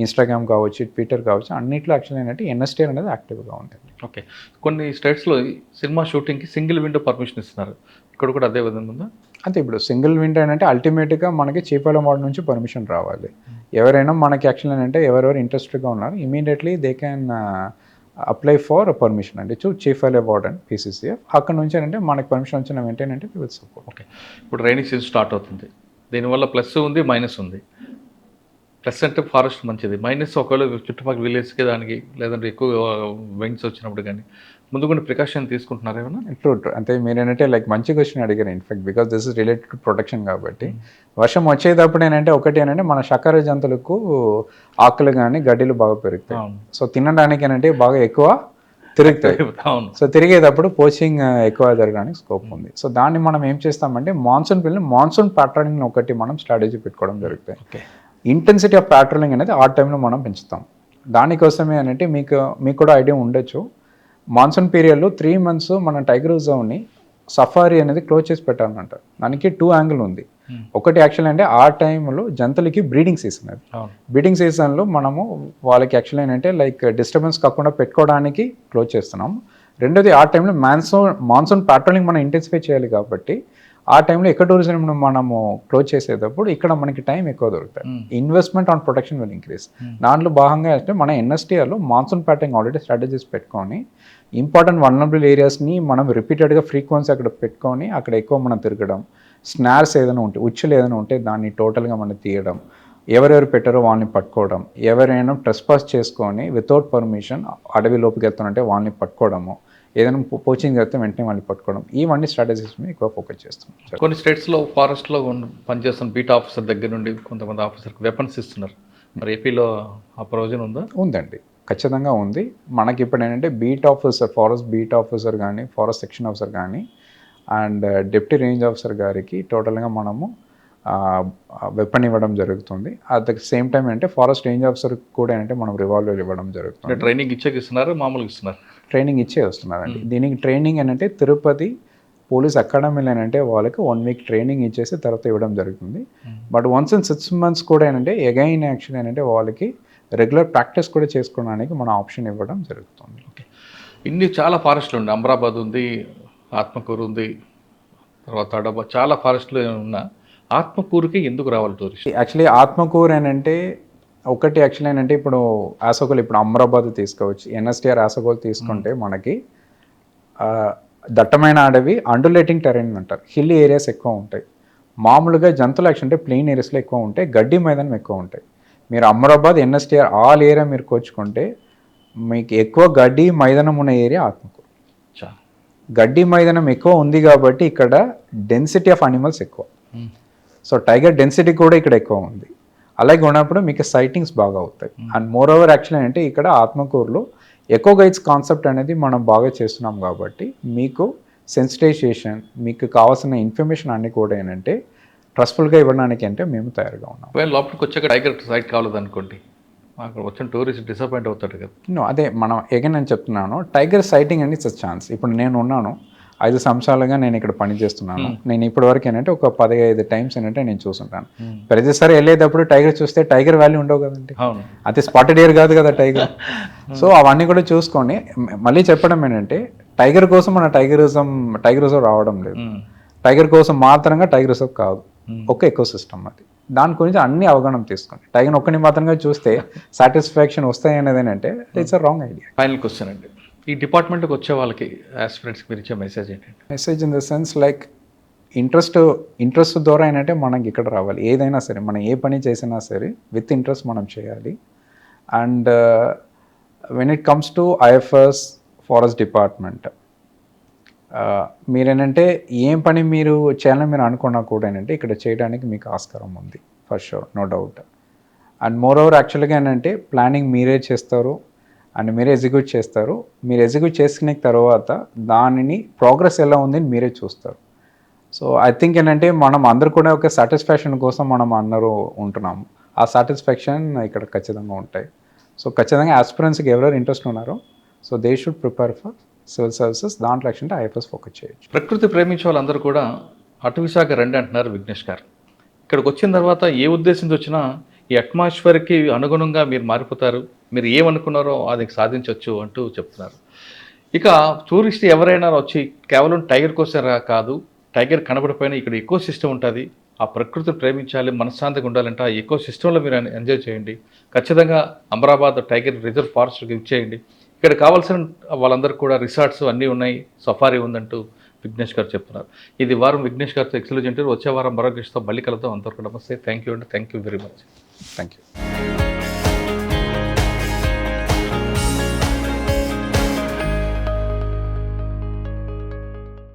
ఇన్స్టాగ్రామ్ కావచ్చు, ట్విట్టర్ కావచ్చు, అన్నింటిలో యాక్చువల్ ఏంటంటే ఎన్ఎస్టీఆర్ అనేది యాక్టివ్గా ఉంటుంది. ఓకే. కొన్ని స్టేట్స్లో సినిమా షూటింగ్కి సింగిల్ విండో పర్మిషన్ ఇస్తున్నారు, ఇక్కడ కూడా అదే విధంగా ఉందా? అంటే ఇప్పుడు సింగిల్ విండో అంటే అల్టిమేట్గా మనకి చీఫ్ వార్డ్ నుంచి పర్మిషన్ రావాలి. ఎవరైనా మనకి యాక్చువల్ ఏంటంటే ఎవరెవరు ఇంట్రెస్టెడ్గా ఉన్నారు immediately they can apply for permission అండి చీఫ్ వార్డ్ అండ్ PCCF. అక్కడ నుంచి అంటే మనకి పర్మిషన్ వచ్చిన వెంటనే అంటే విత్ సపోర్ట్. ఓకే. ఇప్పుడు రైనీ సీజన్ స్టార్ట్ అవుతుంది, దీనివల్ల ప్లస్ ఉంది మైనస్ ఉంది. ప్లస్ అంటే ఫారెస్ట్ మంచిది, మైనస్ ఒకవేళ చుట్టుపక్కల విలేజ్కి దానికి లేదంటే ఎక్కువ వెంగ్స్ వచ్చినప్పుడు కానీ ముందు కొన్ని ప్రికాషన్ తీసుకుంటున్నారు ఏమన్నా? ట్రూ అంటే మీరు ఏంటంటే లైక్ మంచి క్వశ్చన్ అడిగారు in fact, because this is related to protection కాబట్టి. వర్షం వచ్చేటప్పుడు ఏంటంటే ఒకటి ఏంటంటే మన శాకాహార జంతువులకు ఆకులు కానీ గడ్డిలు బాగా పెరుగుతాయి. సో తినడానికి ఏంటంటే బాగా ఎక్కువ తిరుగుతాయి. సో తిరిగేటప్పుడు పోచింగ్ ఎక్కువ జరగడానికి స్కోప్ ఉంది. సో దాన్ని మనం ఏం చేస్తామంటే మాన్సూన్ ప్యాట్రోలింగ్ ఒకటి మనం స్ట్రాటజీ పెట్టుకోవడం జరుగుతాయి. ఇంటెన్సిటీ ఆఫ్ ప్యాట్రోలింగ్ అనేది ఆ టైంలో మనం పెంచుతాం. దానికోసమే అంటే మీకు కూడా ఐడియా ఉండొచ్చు, మాన్సూన్ పీరియడ్లో 3 months మన టైగర్ రిజర్వ్ని సఫారీ అనేది క్లోజ్ చేసి పెట్టాలంట. దానికి 2 యాంగిల్ ఉంది. ఒకటి యాక్చువల్ అంటే ఆ టైంలో జంతువులకి బ్రీడింగ్ సీజన్, అది బ్రీడింగ్ సీజన్లో మనము వాళ్ళకి యాక్చువల్ ఏంటంటే లైక్ డిస్టర్బెన్స్ కాకుండా పెట్టుకోవడానికి క్లోజ్ చేస్తున్నాం. రెండోది ఆ టైంలో మాన్సూన్ ప్యాట్రోలింగ్ మనం ఇంటెన్సిఫై చేయాలి కాబట్టి ఆ టైంలో ఎక్కడ టూరిజం మనము క్లోజ్ చేసేటప్పుడు ఇక్కడ మనకి టైం ఎక్కువ దొరుకుతాయి. Investment on protection will increase. దాంట్లో భాగంగా అంటే మన ఎన్ఎస్టీఆర్లో మాన్సూన్ ప్యాటర్నింగ్ ఆల్రెడీ స్ట్రాటజీస్ పెట్టుకొని ఇంపార్టెంట్ వల్నరబుల్ ఏరియాస్ని మనం రిపీటెడ్గా ఫ్రీక్వెన్సీ అక్కడ పెట్టుకొని అక్కడ ఎక్కువ మనం తిరగడం, స్నార్స్ ఏదైనా ఉంటే ఉచ్చులు ఏదైనా ఉంటే దాన్ని టోటల్గా మనం తీయడం, ఎవరెవరు పెట్టారో వాళ్ళని పట్టుకోవడం, ఎవరైనా ట్రెస్పాస్ చేసుకొని వితౌట్ పర్మిషన్ అడవి లోపుకి వెళ్తానంటే వాళ్ళని పట్టుకోవడము, ఏదైనా పోచింగ్ చేస్తే వెంటనే వాళ్ళని పట్టుకోవడం, ఇవన్నీ స్ట్రాటజీస్ మీద ఎక్కువ ఫోకస్ చేస్తున్నాం. కొన్ని స్టేట్స్లో ఫారెస్ట్లో పనిచేస్తున్న బీట్ ఆఫీసర్ దగ్గర నుండి కొంతమంది ఆఫీసర్కి వెపన్స్ ఇస్తున్నారు, మరి ఏపీలో ఆ ప్రొవిజన్ ఉందా? ఉందండి, ఖచ్చితంగా ఉంది. మనకి ఇప్పుడు ఏంటంటే beat officer, forest beat officer కానీ, ఫారెస్ట్ సెక్షన్ ఆఫీసర్ కానీ అండ్ డిప్యూటీ రేంజ్ ఆఫీసర్ గారికి టోటల్గా మనము వెపన్ ఇవ్వడం జరుగుతుంది. అట్ ద సేమ్ టైం అంటే ఫారెస్ట్ రేంజ్ ఆఫీసర్ కూడా ఏంటంటే మనం రివాల్వర్ ఇవ్వడం జరుగుతుంది. ట్రైనింగ్ ఇస్తున్నారు, మామూలుగా ఇస్తున్నారు? ట్రైనింగ్ ఇచ్చే వస్తున్నారండి. దీనికి ట్రైనింగ్ ఏంటంటే తిరుపతి పోలీస్ అకాడమీలో ఏంటంటే వాళ్ళకి 1 week ట్రైనింగ్ ఇచ్చేసి తర్వాత ఇవ్వడం జరుగుతుంది. బట్ వన్స్ ఇన్ 6 months కూడా ఏంటంటే అగైన్ యాక్చువల్ ఏంటంటే వాళ్ళకి రెగ్యులర్ ప్రాక్టీస్ కూడా చేసుకోవడానికి మన ఆప్షన్ ఇవ్వడం జరుగుతుంది. ఇన్ని చాలా ఫారెస్ట్లు ఉన్నాయి. అమరాబాద్ ఉంది, ఆత్మకూరు ఉంది, తర్వాత అడబా, చాలా ఫారెస్ట్లు ఉన్నా ఆత్మకూరుకి ఎందుకు రావాలి టూరిస్ట్? యాక్చువల్లీ ఆత్మకూరు అని అంటే ఒకటి యాక్చువల్లీ ఏంటంటే ఇప్పుడు ఆసగోల్, ఇప్పుడు అమరాబాద్ తీసుకోవచ్చు, ఎన్ఎస్టిఆర్ ఆసగోల్ తీసుకుంటే మనకి దట్టమైన అడవి, అండులేటింగ్ టెరైన్ అంటారు, హిల్ ఏరియాస్ ఎక్కువ ఉంటాయి. మామూలుగా జంతువులు యాక్చువల్ అంటే ప్లెయిన్ ఏరియాస్లో ఎక్కువ ఉంటాయి, గడ్డి మైదానం ఎక్కువ ఉంటాయి. మీరు అమరాబాద్, ఎన్ఎస్టిఆర్ ఆల్ ఏరియా మీరు కోచుకుంటే మీకు ఎక్కువ గడ్డి మైదానం ఉన్న ఏరియా ఆత్మకూరు. గడ్డి మైదానం ఎక్కువ ఉంది కాబట్టి ఇక్కడ డెన్సిటీ ఆఫ్ అనిమల్స్ ఎక్కువ. సో టైగర్ డెన్సిటీ కూడా ఇక్కడ ఎక్కువ ఉంది. అలాగే ఉన్నప్పుడు మీకు సైటింగ్స్ బాగా అవుతాయి. అండ్ మోర్ ఓవర్ యాక్చువల్లీ అంటే ఇక్కడ ఆత్మకూరులో ఎకో గైడ్స్ కాన్సెప్ట్ అనేది మనం బాగా చేస్తున్నాం కాబట్టి మీకు సెన్సిటైజేషన్, మీకు కావాల్సిన ఇన్ఫర్మేషన్ అన్నీ కూడా ఏంటంటే ట్రస్ట్ఫుల్గా ఇవ్వడానికి అంటే మేము తయారుగా ఉన్నాం. లోపలికి వచ్చాక టైగర్ సైట్ కావాలనుకోండి, అక్కడ వచ్చిన టూరిస్ట్ డిసప్పాయింట్ అవుతాడు కదా. అదే మనం ఎగైన్ నేను చెప్తున్నాను, టైగర్ సైటింగ్ అనేది ఇట్స్ ఛాన్స్. ఇప్పుడు నేను ఉన్నాను 5 సంవత్సరాలుగా నేను ఇక్కడ పని చేస్తున్నాను. నేను ఇప్పటి వరకు ఏంటంటే ఒక 15 టైమ్స్ ఏంటంటే నేను చూసుంటాను. ప్రతిసారి వెళ్ళేటప్పుడు టైగర్ చూస్తే టైగర్ వాల్యూ ఉండవు కదండి, అది స్పాటెడ్ ఇయర్ కాదు కదా టైగర్. సో అవన్నీ కూడా చూసుకొని మళ్ళీ చెప్పడం ఏంటంటే టైగర్ కోసం మన టైగర్ రిజర్వ్ రావడం లేదు, టైగర్ కోసం మాత్రంగా టైగర్ రిజర్వ్ కాదు, ఒక ఎకో సిస్టమ్ అది. దాని గురించి అన్ని అవగాహన తీసుకోండి. టైగర్ ఒక్కని మాత్రంగా చూస్తే సాటిస్ఫాక్షన్ వస్తాయి అనేది ఏంటంటే it's a wrong idea. Final question అండి, ఈ డిపార్ట్మెంట్కి వచ్చే వాళ్ళకి ఆస్పిరెంట్స్కి మీరు ఇచ్చే మెసేజ్ ఏంటంటే? Message in the sense like interest ద్వారా ఏంటంటే మనకి ఇక్కడ రావాలి. ఏదైనా సరే మనం ఏ పని చేసినా సరే విత్ ఇంట్రెస్ట్ మనం చేయాలి. And when it comes to IFS forest department, మీరేంటంటే ఏం పని మీరు చేయాలని మీరు అనుకున్నా కూడా ఏంటంటే ఇక్కడ చేయడానికి మీకు ఆస్కారం ఉంది, for sure, no doubt. And moreover యాక్చువల్గా ఏంటంటే ప్లానింగ్ మీరే చేస్తారు అండ్ మీరే ఎగ్జిక్యూట్ చేస్తారు. మీరు ఎగ్జిక్యూట్ చేసుకునే తర్వాత దానిని ప్రోగ్రెస్ ఎలా ఉంది మీరే చూస్తారు. సో ఐ థింక్ ఏంటంటే మనం అందరూ కూడా ఒక సాటిస్ఫాక్షన్ కోసం మనం అందరూ ఉంటున్నాము. ఆ సాటిస్ఫాక్షన్ ఇక్కడ ఖచ్చితంగా ఉంటాయి. సో ఖచ్చితంగా ఆస్పిరెంట్స్కి ఎవరెవరు ఇంట్రెస్ట్ ఉన్నారో so they should prepare for civil services. దాంట్లో యాక్చువల్లీ ఐఎఫ్ఎస్ ఫోకస్ చేయొచ్చు. ప్రకృతి ప్రేమించే వాళ్ళందరూ కూడా అటవీ శాఖ రండి అంటున్నారు విఘ్నేష్ గారు. ఇక్కడికి వచ్చిన తర్వాత ఏ ఉద్దేశంతో వచ్చినా ఈ అట్మాస్ఫియర్కి అనుగుణంగా మీరు మారిపోతారు, మీరు ఏమనుకున్నారో అది సాధించవచ్చు అంటూ చెప్తున్నారు. ఇక టూరిస్ట్ ఎవరైనా వచ్చి కేవలం టైగర్ కోసం కాదు, టైగర్ కనబడిపోయినా ఇక్కడ ఎకో సిస్టమ్ ఉంటుంది, ఆ ప్రకృతిని ప్రేమించాలి, మనశ్శాంతిగా ఉండాలంటే ఆ ఎకో సిస్టంలో మీరు ఎంజాయ్ చేయండి. ఖచ్చితంగా అమరాబాద్ టైగర్ రిజర్వ్ ఫారెస్ట్కి ఇచ్చేయండి. ఇక్కడ కావాల్సిన వాళ్ళందరూ కూడా రిసార్ట్స్ అన్నీ ఉన్నాయి, సఫారీ ఉందంటూ విఘ్నేష్ గారు చెప్తున్నారు. ఇది వారం విఘ్నేష్ గారితో ఎక్స్క్లూజివ్ ఇంటర్వ్యూ. వచ్చే వారం మరో గెస్ట్తో మళ్ళీ కలుద్దాం. అంతవరకు నమస్తే, థ్యాంక్ యూ అండి, thank you very much. Thank you.